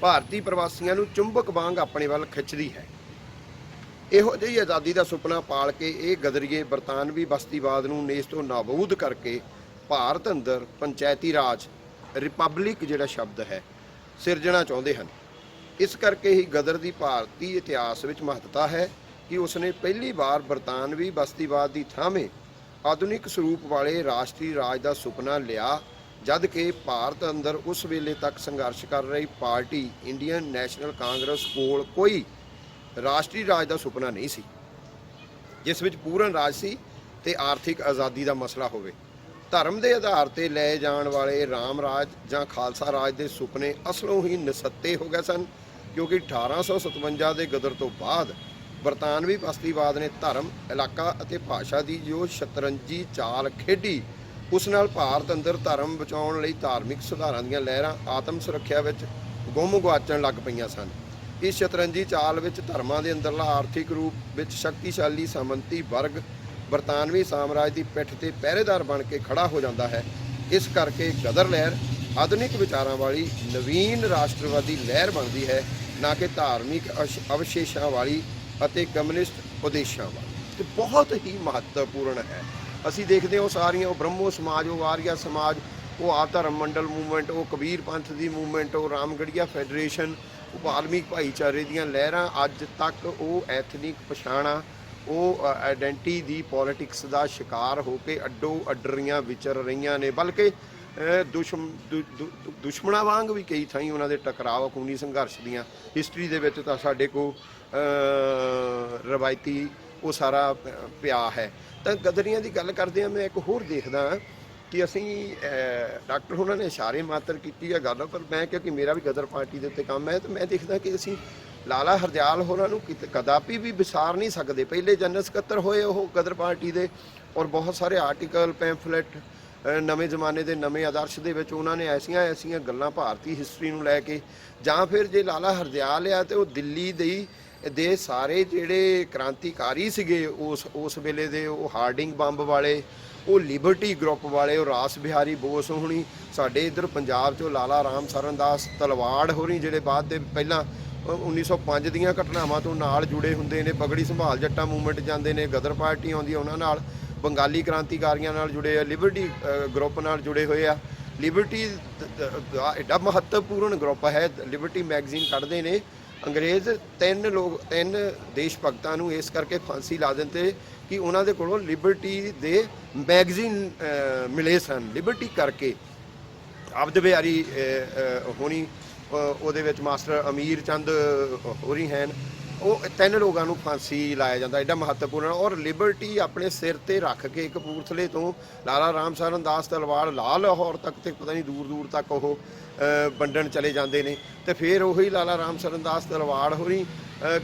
ਭਾਰਤੀ ਪ੍ਰਵਾਸੀਆਂ ਨੂੰ ਚੁੰਬਕ ਵਾਂਗ ਆਪਣੇ ਵੱਲ ਖਿੱਚਦੀ ਹੈ। ਇਹੋ ਜਿਹੀ ਆਜ਼ਾਦੀ ਦਾ ਸੁਪਨਾ ਪਾਲ ਕੇ ਇਹ ਗਦਰੀਏ ਬਰਤਾਨਵੀ ਬਸਤੀਵਾਦ ਨੂੰ ਨੇਸਤੋਂ ਨਾਬੂਦ ਕਰਕੇ ਭਾਰਤ ਅੰਦਰ ਪੰਚਾਇਤੀ ਰਾਜ ਰਿਪਬਲਿਕ ਜਿਹੜਾ ਸ਼ਬਦ ਹੈ ਸਿਰਜਣਾ ਚਾਹੁੰਦੇ ਹਨ। ਇਸ ਕਰਕੇ ਹੀ ਗਦਰ ਦੀ ਭਾਰਤੀ ਇਤਿਹਾਸ ਵਿੱਚ ਮਹੱਤਤਾ ਹੈ ਕਿ ਉਸਨੇ ਪਹਿਲੀ ਵਾਰ ਬਰਤਾਨਵੀ ਬਸਤੀਵਾਦ ਦੀ ਥਾਵੇਂ ਆਧੁਨਿਕ ਸਰੂਪ ਵਾਲੇ ਰਾਸ਼ਟਰੀ ਰਾਜ ਦਾ ਸੁਪਨਾ ਲਿਆ, ਜਦ ਕਿ ਭਾਰਤ ਅੰਦਰ ਉਸ ਵੇਲੇ ਤੱਕ ਸੰਘਰਸ਼ ਕਰ ਰਹੀ ਪਾਰਟੀ ਇੰਡੀਅਨ ਨੈਸ਼ਨਲ ਕਾਂਗਰਸ ਕੋਲ ਕੋਈ ਰਾਸ਼ਟਰੀ ਰਾਜ ਦਾ ਸੁਪਨਾ ਨਹੀਂ ਸੀ ਜਿਸ ਵਿੱਚ ਪੂਰਨ ਰਾਜ ਸੀ ਤੇ ਆਰਥਿਕ ਆਜ਼ਾਦੀ ਦਾ ਮਸਲਾ ਹੋਵੇ। ਧਰਮ ਦੇ ਆਧਾਰ ਤੇ ਲਏ ਜਾਣ ਵਾਲੇ ਰਾਮ ਰਾਜ ਜਾਂ ਖਾਲਸਾ ਰਾਜ ਦੇ ਸੁਪਨੇ ਅਸਲੋਂ ਹੀ ਨਿਸੱਤੇ ਹੋ ਗਏ ਸਨ, ਕਿਉਂਕਿ 1857 ਦੇ ਗਦਰ ਤੋਂ ਬਾਅਦ ਬਰਤਾਨਵੀ ਬਸਤੀਵਾਦ ਨੇ ਧਰਮ, ਇਲਾਕਾ ਅਤੇ ਭਾਸ਼ਾ ਦੀ ਜੋ ਸ਼ਤਰੰਜੀ ਚਾਲ ਖੇਡੀ, ਉਸ ਨਾਲ ਭਾਰਤ ਅੰਦਰ ਧਰਮ ਬਚਾਉਣ ਲਈ ਧਾਰਮਿਕ ਸੁਧਾਰਾਂ ਦੀਆਂ ਲਹਿਰਾਂ ਆਤਮ ਸੁਰੱਖਿਆ ਵਿੱਚ ਗੁੰਮ ਗੁਆਚਣ ਲੱਗ ਪਈਆਂ ਸਨ। ਇਸ ਸ਼ਤਰੰਜੀ ਚਾਲ ਵਿੱਚ ਧਰਮਾਂ ਦੇ ਅੰਦਰਲਾ ਆਰਥਿਕ ਰੂਪ ਵਿੱਚ ਸ਼ਕਤੀਸ਼ਾਲੀ ਸਾਮੰਤੀ ਵਰਗ ਬਰਤਾਨਵੀ ਸਾਮਰਾਜ ਦੀ ਪਿੱਠ ਤੇ ਪਹਿਰੇਦਾਰ ਬਣ ਕੇ ਖੜਾ ਹੋ ਜਾਂਦਾ ਹੈ। ਇਸ ਕਰਕੇ ਗਦਰ ਲਹਿਰ ਆਧੁਨਿਕ ਵਿਚਾਰਾਂ ਵਾਲੀ ਨਵੀਨ ਰਾਸ਼ਟਰਵਾਦੀ ਲਹਿਰ ਬਣਦੀ ਹੈ, ਨਾ ਕਿ ਧਾਰਮਿਕ ਅਵਸ਼ੇਸ਼ਾਂ ਵਾਲੀ ਅਤੇ ਕਮਿਊਨਿਸਟ ਉਦੇਸ਼ਾਂ ਵਾਲੀ। ਤੇ ਬਹੁਤ ਹੀ ਮਹੱਤਵਪੂਰਨ ਹੈ। ਅਸੀਂ ਦੇਖਦੇ ਹਾਂ ਉਹ ਸਾਰੀਆਂ, ਉਹ ਬ੍ਰਹਮੋ ਸਮਾਜ, ਉਹ ਆਰੀਆ ਸਮਾਜ, ਉਹ ਆਪ ਧਰਮ ਮੰਡਲ ਮੂਵਮੈਂਟ, ਉਹ ਕਬੀਰ ਪੰਥ ਦੀ ਮੂਵਮੈਂਟ, ਉਹ ਰਾਮਗੜੀਆ ਫੈਡਰੇਸ਼ਨ, ਉਹ ਵਾਲਮੀਕ ਭਾਈਚਾਰੇ ਦੀਆਂ ਲਹਿਰਾਂ ਅੱਜ ਤੱਕ ਉਹ ਐਥਨਿਕ ਪਛਾਣਾਂ, ਉਹ ਆਇਡੈਂਟੀ ਦੀ ਪੋਲੀਟਿਕਸ ਦਾ ਸ਼ਿਕਾਰ ਹੋ ਕੇ ਅੱਡੋ ਅੱਡਰੀਆਂ ਵਿਚਰ ਰਹੀਆਂ ਨੇ। ਬਲਕਿ ਦੁਸ਼ਮਣਾਂ ਵਾਂਗ ਵੀ ਕਈ ਥਾਈਂ ਉਹਨਾਂ ਦੇ ਟਕਰਾਅ ਖੂਨੀ ਸੰਘਰਸ਼ ਦੀਆਂ ਹਿਸਟਰੀ ਦੇ ਵਿੱਚ ਤਾਂ ਸਾਡੇ ਕੋਲ ਰਵਾਇਤੀ ਉਹ ਸਾਰਾ ਪਿਆ ਹੈ। ਤਾਂ ਗਦਰੀਆਂ ਦੀ ਗੱਲ ਕਰਦੇ ਹਾਂ, ਮੈਂ ਇੱਕ ਹੋਰ ਦੇਖਦਾ ਕਿ ਅਸੀਂ ਡਾਕਟਰ ਉਹਨਾਂ ਨੇ ਇਸ਼ਾਰੇ ਮਾਤਰ ਕੀਤੀ ਹੈ ਗੱਲ, ਪਰ ਮੈਂ ਕਿਉਂਕਿ ਮੇਰਾ ਵੀ ਗਦਰ ਪਾਰਟੀ ਦੇ ਉੱਤੇ ਕੰਮ ਹੈ ਤਾਂ ਮੈਂ ਦੇਖਦਾ ਕਿ ਅਸੀਂ ਲਾਲਾ ਹਰਦਿਆਲ ਹੋਰਾਂ ਨੂੰ ਕਦਾਪੀ ਵੀ ਵਿਸਾਰ ਨਹੀਂ ਸਕਦੇ। ਪਹਿਲੇ ਜਨਰਲ ਸਕੱਤਰ ਹੋਏ ਉਹ ਗਦਰ ਪਾਰਟੀ ਦੇ, ਔਰ ਬਹੁਤ ਸਾਰੇ ਆਰਟੀਕਲ, ਪੈਂਫਲੇਟ ਨਵੇਂ ਜ਼ਮਾਨੇ ਦੇ ਨਵੇਂ ਆਦਰਸ਼ ਦੇ ਵਿੱਚ ਉਹਨਾਂ ਨੇ ਐਸੀਆਂ ਗੱਲਾਂ ਭਾਰਤੀ ਹਿਸਟਰੀ ਨੂੰ ਲੈ ਕੇ, ਜਾਂ ਫਿਰ ਜੇ ਲਾਲਾ ਹਰਦਿਆਲ ਆ ਤੇ ਉਹ ਦਿੱਲੀ ਦੇ ਸਾਰੇ ਜਿਹੜੇ ਕ੍ਰਾਂਤੀਕਾਰੀ ਸੀਗੇ ਉਸ ਵੇਲੇ ਦੇ, ਉਹ ਹਾਰਡਿੰਗ ਬੰਬ ਵਾਲੇ, ਉਹ ਲਿਬਰਟੀ ਗਰੁੱਪ ਵਾਲੇ, ਉਹ ਰਾਸ ਬਿਹਾਰੀ ਬੋਸ ਹੋਣੀ, ਸਾਡੇ ਇੱਧਰ ਪੰਜਾਬ 'ਚੋਂ ਲਾਲਾ ਰਾਮ ਸਰਨ ਦਾਸ ਤਲਵਾੜ ਹੋਣੀ ਜਿਹੜੇ ਬਾਅਦ ਦੇ ਪਹਿਲਾਂ 1905 ਦੀਆਂ ਘਟਨਾਵਾਂ ਤੋਂ ਨਾਲ ਜੁੜੇ ਹੁੰਦੇ ਨੇ। ਪਗੜੀ ਸੰਭਾਲ ਜੱਟਾਂ ਮੂਵਮੈਂਟ ਜਾਂਦੇ ਨੇ, ਗਦਰ ਪਾਰਟੀ ਆਉਂਦੀ ਉਹਨਾਂ ਨਾਲ, ਬੰਗਾਲੀ ਕ੍ਰਾਂਤੀਕਾਰੀਆਂ ਨਾਲ ਜੁੜੇ ਆ, ਲਿਬਰਟੀ ਗਰੁੱਪ ਨਾਲ ਜੁੜੇ ਹੋਏ ਆ। ਲਿਬਰਟੀ ਦਾ ਐਡਾ ਮਹੱਤਵਪੂਰਨ ਗਰੁੱਪ ਹੈ। ਲਿਬਰਟੀ ਮੈਗਜ਼ੀਨ ਕੱਢਦੇ ਨੇ। ਅੰਗਰੇਜ਼ ਤਿੰਨ ਦੇਸ਼ ਭਗਤਾਂ ਨੂੰ ਇਸ ਕਰਕੇ ਫਾਂਸੀ ਲਾ ਦਿੰਦੇ ਕਿ ਉਹਨਾਂ ਦੇ ਕੋਲੋਂ ਲਿਬਰਟੀ ਦੇ ਮੈਗਜ਼ੀਨ ਮਿਲੇ ਸਨ। ਲਿਬਰਟੀ ਕਰਕੇ ਅਬਦ ਬਿਹਾਰੀ ਹੋਣੀ, ਉਹਦੇ ਵਿੱਚ ਮਾਸਟਰ ਅਮੀਰ ਚੰਦ ਹੋਰੀ ਹਨ, ਉਹ ਤਿੰਨ ਲੋਕਾਂ ਨੂੰ ਫਾਂਸੀ ਲਾਇਆ ਜਾਂਦਾ। ਐਡਾ ਮਹੱਤਵਪੂਰਨ। ਔਰ ਲਿਬਰਟੀ ਆਪਣੇ ਸਿਰ ਤੇ ਰੱਖ ਕੇ ਕਪੂਰਥਲੇ ਤੋਂ ਲਾਲਾ ਰਾਮ ਸਰਨ ਦਾਸ ਤਲਵਾੜ ਲਾਹੌਰ ਤੱਕ ਤੇ ਪਤਾ ਨਹੀਂ ਦੂਰ ਦੂਰ ਤੱਕ ਉਹ ਵੰਡਣ ਚਲੇ ਜਾਂਦੇ ਨੇ। ਤੇ ਫਿਰ ਉਹੀ ਲਾਲਾ ਰਾਮ ਸਰਨ ਦਾਸ ਤਲਵਾੜ ਹੋਰੀ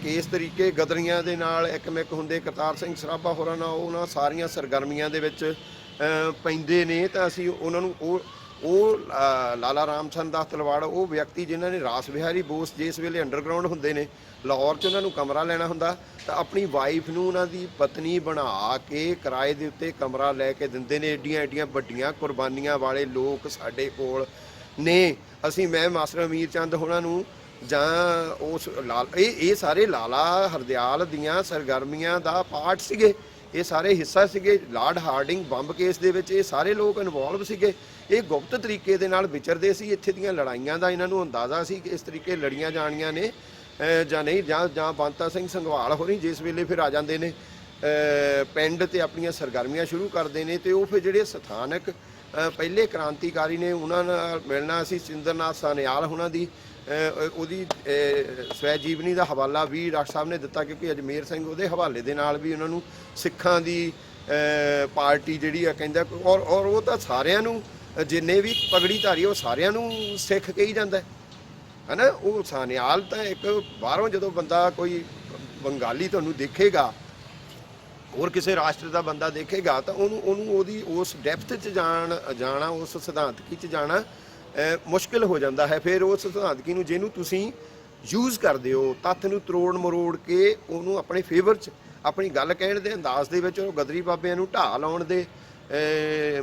ਕੇਸ ਤਰੀਕੇ ਗਦਰੀਆਂ ਦੇ ਨਾਲ ਇੱਕਮਿਕ ਹੁੰਦੇ, ਕਰਤਾਰ ਸਿੰਘ ਸਰਾਭਾ ਹੋਰਾਂ ਨਾਲ ਉਹਨਾਂ ਸਾਰੀਆਂ ਸਰਗਰਮੀਆਂ ਦੇ ਵਿੱਚ ਪੈਂਦੇ ਨੇ। ਤਾਂ ਅਸੀਂ ਉਹਨਾਂ ਨੂੰ ਉਹ ਲਾਲਾ ਰਾਮ ਸਰਨ ਦਾਸ ਤਲਵਾੜ ਉਹ ਵਿਅਕਤੀ ਜਿਨ੍ਹਾਂ ਨੇ ਰਾਸ ਬਿਹਾਰੀ ਬੋਸ ਜਿਸ ਵੇਲੇ ਅੰਡਰਗਰਾਊਂਡ ਹੁੰਦੇ ਨੇ ਲਾਹੌਰ 'ਚ ਉਹਨਾਂ ਨੂੰ ਕਮਰਾ ਲੈਣਾ ਹੁੰਦਾ ਤਾਂ ਆਪਣੀ ਵਾਈਫ ਨੂੰ ਉਹਨਾਂ ਦੀ ਪਤਨੀ ਬਣਾ ਕੇ ਕਿਰਾਏ ਦੇ ਉੱਤੇ ਕਮਰਾ ਲੈ ਕੇ ਦਿੰਦੇ ਨੇ। ਐਡੀਆਂ ਵੱਡੀਆਂ ਕੁਰਬਾਨੀਆਂ ਵਾਲੇ ਲੋਕ ਸਾਡੇ ਕੋਲ ਨੇ। ਮੈਂ ਮਾਸਟਰ ਅਮੀਰ ਚੰਦ ਹੋਣਾ ਨੂੰ ਜਾਂ ਉਸ ਇਹ ਸਾਰੇ ਲਾਲਾ ਹਰਦਿਆਲ ਦੀਆਂ ਸਰਗਰਮੀਆਂ ਦਾ ਪਾਰਟ ਸੀਗੇ, ਇਹ ਸਾਰੇ ਹਿੱਸਾ ਸੀਗੇ। ਲਾਰਡ ਹਾਰਡਿੰਗ ਬੰਬ ਕੇਸ ਦੇ ਵਿੱਚ ਇਹ ਸਾਰੇ ਲੋਕ ਇਨਵੋਲਵ ਸੀਗੇ। ਇਹ ਗੁਪਤ ਤਰੀਕੇ ਦੇ ਨਾਲ ਵਿਚਰਦੇ ਸੀ। ਇੱਥੇ ਦੀਆਂ ਲੜਾਈਆਂ ਦਾ ਇਹਨਾਂ ਨੂੰ ਅੰਦਾਜ਼ਾ ਸੀ ਕਿ ਇਸ ਤਰੀਕੇ ਲੜੀਆਂ ਜਾਣੀਆਂ ਨੇ ਜਾਂ ਨਹੀਂ। ਜਾਂ ਬੰਤਾ ਸਿੰਘ ਸੰਘਵਾਲ ਹੋਰੀ ਜਿਸ ਵੇਲੇ ਫਿਰ ਆ ਜਾਂਦੇ ਨੇ ਪਿੰਡ ਤੇ ਆਪਣੀਆਂ ਸਰਗਰਮੀਆਂ ਸ਼ੁਰੂ ਕਰਦੇ ਨੇ। ਤੇ ਉਹ ਫਿਰ ਜਿਹੜੇ ਸਥਾਨਕ ਪਹਿਲੇ ਕ੍ਰਾਂਤੀਕਾਰੀ ਨੇ ਉਹਨਾਂ ਨਾਲ ਮਿਲਣਾ ਸੀ। ਸਿੰਦਰਨਾਥ ਸਾਨਿਆਲ ਉਹਨਾਂ ਦੀ ਉਹਦੀ ਸਵੈ ਜੀਵਨੀ ਦਾ ਹਵਾਲਾ ਵੀ ਡਾਕਟਰ ਸਾਹਿਬ ਨੇ ਦਿੱਤਾ, ਕਿਉਂਕਿ ਅਜਮੇਰ ਸਿੰਘ ਉਹਦੇ ਹਵਾਲੇ ਦੇ ਨਾਲ ਵੀ ਉਹਨਾਂ ਨੂੰ ਸਿੱਖਾਂ ਦੀ ਪਾਰਟੀ ਜਿਹੜੀ ਆ ਕਹਿੰਦਾ। ਔਰ ਉਹ ਤਾਂ ਸਾਰਿਆਂ ਨੂੰ ਜਿੰਨੇ ਵੀ ਪਗੜੀ ਧਾਰੀ ਉਹ ਸਾਰਿਆਂ ਨੂੰ ਸਿੱਖ ਕਹੀ ਜਾਂਦਾ ਹੈ ਨਾ। ਉਹ ਸਾਨਿਆਲ ਤਾਂ ਇੱਕ ਬਾਹਰੋਂ ਜਦੋਂ ਬੰਦਾ ਕੋਈ ਬੰਗਾਲੀ ਤੁਹਾਨੂੰ ਦੇਖੇਗਾ, ਹੋਰ ਕਿਸੇ ਰਾਸ਼ਟਰ ਦਾ ਬੰਦਾ ਦੇਖੇਗਾ ਤਾਂ ਉਹਨੂੰ ਉਹਦੀ ਉਸ ਡੈਪਥ 'ਚ ਜਾਣਾ ਉਸ ਸਿਧਾਂਤਕੀ 'ਚ ਜਾਣਾ ਮੁਸ਼ਕਿਲ ਹੋ ਜਾਂਦਾ ਹੈ। ਫਿਰ ਉਸ ਸਿਧਾਂਤਕੀ ਨੂੰ ਜਿਹਨੂੰ ਤੁਸੀਂ ਯੂਜ਼ ਕਰਦੇ ਹੋ, ਤੱਥ ਨੂੰ ਤਰੋੜ ਮਰੋੜ ਕੇ ਉਹਨੂੰ ਆਪਣੇ ਫੇਵਰ 'ਚ ਆਪਣੀ ਗੱਲ ਕਹਿਣ ਦੇ ਅੰਦਾਜ਼ ਦੇ ਵਿੱਚ ਉਹ ਗਦਰੀ ਬਾਬਿਆਂ ਨੂੰ ਢਾਹ ਲਾਉਣ ਦੇ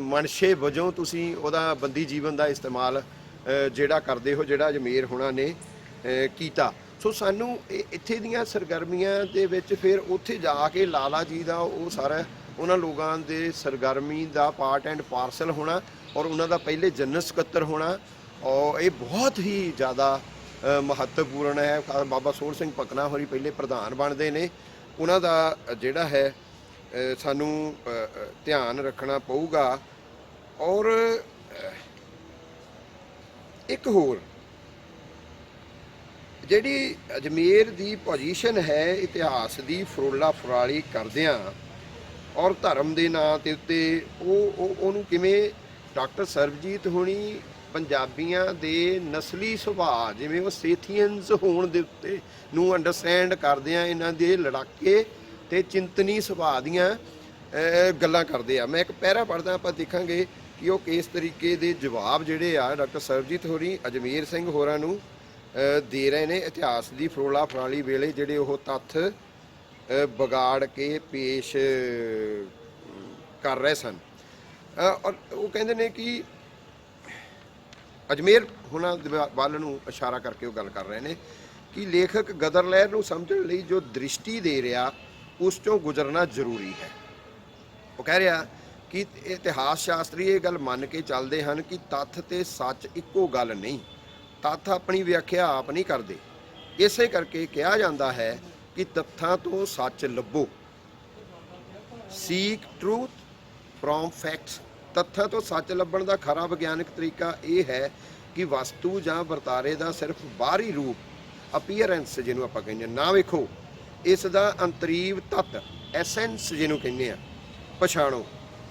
ਮਨਸ਼ੇ ਵਜੋਂ ਤੁਸੀਂ ਉਹਦਾ ਬੰਦੀ ਜੀਵਨ ਦਾ ਇਸਤੇਮਾਲ ਜਿਹੜਾ ਕਰਦੇ ਹੋ, ਜਿਹੜਾ ਅਜਮੇਰ ਹੋਣਾ ਨੇ ਕੀਤਾ। ਸੋ ਸਾਨੂੰ ਇੱਥੇ ਦੀਆਂ ਸਰਗਰਮੀਆਂ ਦੇ ਵਿੱਚ ਫਿਰ ਉੱਥੇ ਜਾ ਕੇ ਲਾਲਾ ਜੀ ਦਾ ਉਹ ਸਾਰਾ ਉਹਨਾਂ ਲੋਕਾਂ ਦੇ ਸਰਗਰਮੀ ਦਾ ਪਾਰਟ ਐਂਡ ਪਾਰਸਲ ਹੋਣਾ ਔਰ ਉਹਨਾਂ ਦਾ ਪਹਿਲੇ ਜਨਰਲ ਸਕੱਤਰ ਹੋਣਾ, ਔਰ ਇਹ ਬਹੁਤ ਹੀ ਜ਼ਿਆਦਾ ਮਹੱਤਵਪੂਰਨ ਹੈ। ਬਾਬਾ ਸੋਹਣ ਸਿੰਘ ਪਕਨਾ ਹੋਰੀ ਪਹਿਲੇ ਪ੍ਰਧਾਨ ਬਣਦੇ ਨੇ। ਉਹਨਾਂ ਦਾ ਜਿਹੜਾ ਹੈ ਸਾਨੂੰ ਧਿਆਨ ਰੱਖਣਾ ਪਊਗਾ। ਔਰ ਇੱਕ ਹੋਰ ਜਿਹੜੀ ਅਜਮੇਰ ਦੀ ਪੋਜੀਸ਼ਨ ਹੈ ਇਤਿਹਾਸ ਦੀ ਫਰੋਲਾ ਫਰਾਲੀ ਕਰਦਿਆਂ ਔਰ ਧਰਮ ਦੇ ਨਾਂ ਦੇ ਉੱਤੇ ਉਹਨੂੰ ਕਿਵੇਂ ਡਾਕਟਰ ਸਰਬਜੀਤ ਹੋਣੀ ਪੰਜਾਬੀਆਂ ਦੇ ਨਸਲੀ ਸੁਭਾਅ ਜਿਵੇਂ ਉਹ ਸੇਥੀਅਨਸ ਹੋਣ ਦੇ ਉੱਤੇ ਨੂੰ ਅੰਡਰਸਟੈਂਡ ਕਰਦੇ ਆ, ਇਹਨਾਂ ਦੇ ਲੜਾਕੇ ਤੇ ਚਿੰਤਨੀ ਸੁਭਾਅ ਦੀਆਂ ਗੱਲਾਂ ਕਰਦੇ ਆ। ਮੈਂ ਇੱਕ ਪੈਰਾ ਪੜ੍ਹਦਾ, ਆਪਾਂ ਦੇਖਾਂਗੇ ਕਿ ਉਹ ਕਿਸ ਤਰੀਕੇ ਦੇ ਜਵਾਬ ਜਿਹੜੇ ਆ ਡਾਕਟਰ ਸਰਬਜੀਤ ਹੋਰੀ ਅਜਮੇਰ ਸਿੰਘ ਹੋਰਾਂ ਨੂੰ ਦੇ ਰਹੇ ਨੇ ਇਤਿਹਾਸ ਦੀ ਫਰੋਲਾ ਫਰਾਲੀ ਵੇਲੇ, ਜਿਹੜੇ ਉਹ ਤੱਥ ਵਿਗਾੜ ਕੇ ਪੇਸ਼ ਕਰ ਰਹੇ ਸਨ। ਔਰ ਉਹ ਕਹਿੰਦੇ ਨੇ ਕਿ ਅਜਮੇਰ ਹੁਣਾਂ ਵੱਲ ਨੂੰ ਇਸ਼ਾਰਾ ਕਰਕੇ ਉਹ ਗੱਲ ਕਰ ਰਹੇ ਨੇ ਕਿ ਲੇਖਕ ਗਦਰ ਲਹਿਰ ਨੂੰ ਸਮਝਣ ਲਈ ਜੋ ਦ੍ਰਿਸ਼ਟੀ ਦੇ ਰਿਹਾ ਉਸ ਚੋਂ ਗੁਜ਼ਰਨਾ ਜ਼ਰੂਰੀ ਹੈ। ਉਹ ਕਹਿ ਰਿਹਾ ਕਿ ਇਤਿਹਾਸ ਸ਼ਾਸਤਰੀ ਇਹ ਗੱਲ ਮੰਨ ਕੇ ਚੱਲਦੇ ਹਨ ਕਿ ਤੱਥ ਤੇ ਸੱਚ ਇੱਕੋ ਗੱਲ ਨਹੀਂ, ਤੱਥ ਆਪਣੀ ਵਿਆਖਿਆ ਆਪ ਨਹੀਂ ਕਰਦੇ। ਇਸੇ ਕਰਕੇ ਕਿਹਾ ਜਾਂਦਾ ਹੈ ਕਿ ਤੱਥਾਂ ਤੋਂ ਸੱਚ ਲੱਭੋ, ਸੀਕ ਟਰੂਥ ਫਰੋਮ ਫੈਕਟਸ। ਤੱਥਾਂ ਤੋਂ ਸੱਚ ਲੱਭਣ ਦਾ ਖਰਾ ਵਿਗਿਆਨਕ ਤਰੀਕਾ ਇਹ ਹੈ ਕਿ ਵਸਤੂ ਜਾਂ ਵਰਤਾਰੇ ਦਾ ਸਿਰਫ ਬਾਹਰੀ ਰੂਪ ਅਪੀਅਰੈਂਸ ਜਿਹਨੂੰ ਆਪਾਂ ਕਹਿੰਦੇ ਨਾ ਵੇਖੋ, ਇਸ ਦਾ ਅੰਤਰੀਵ ਤੱਤ ਐਸੈਂਸ ਜਿਹਨੂੰ ਕਹਿੰਦੇ ਆ ਪਛਾਣੋ।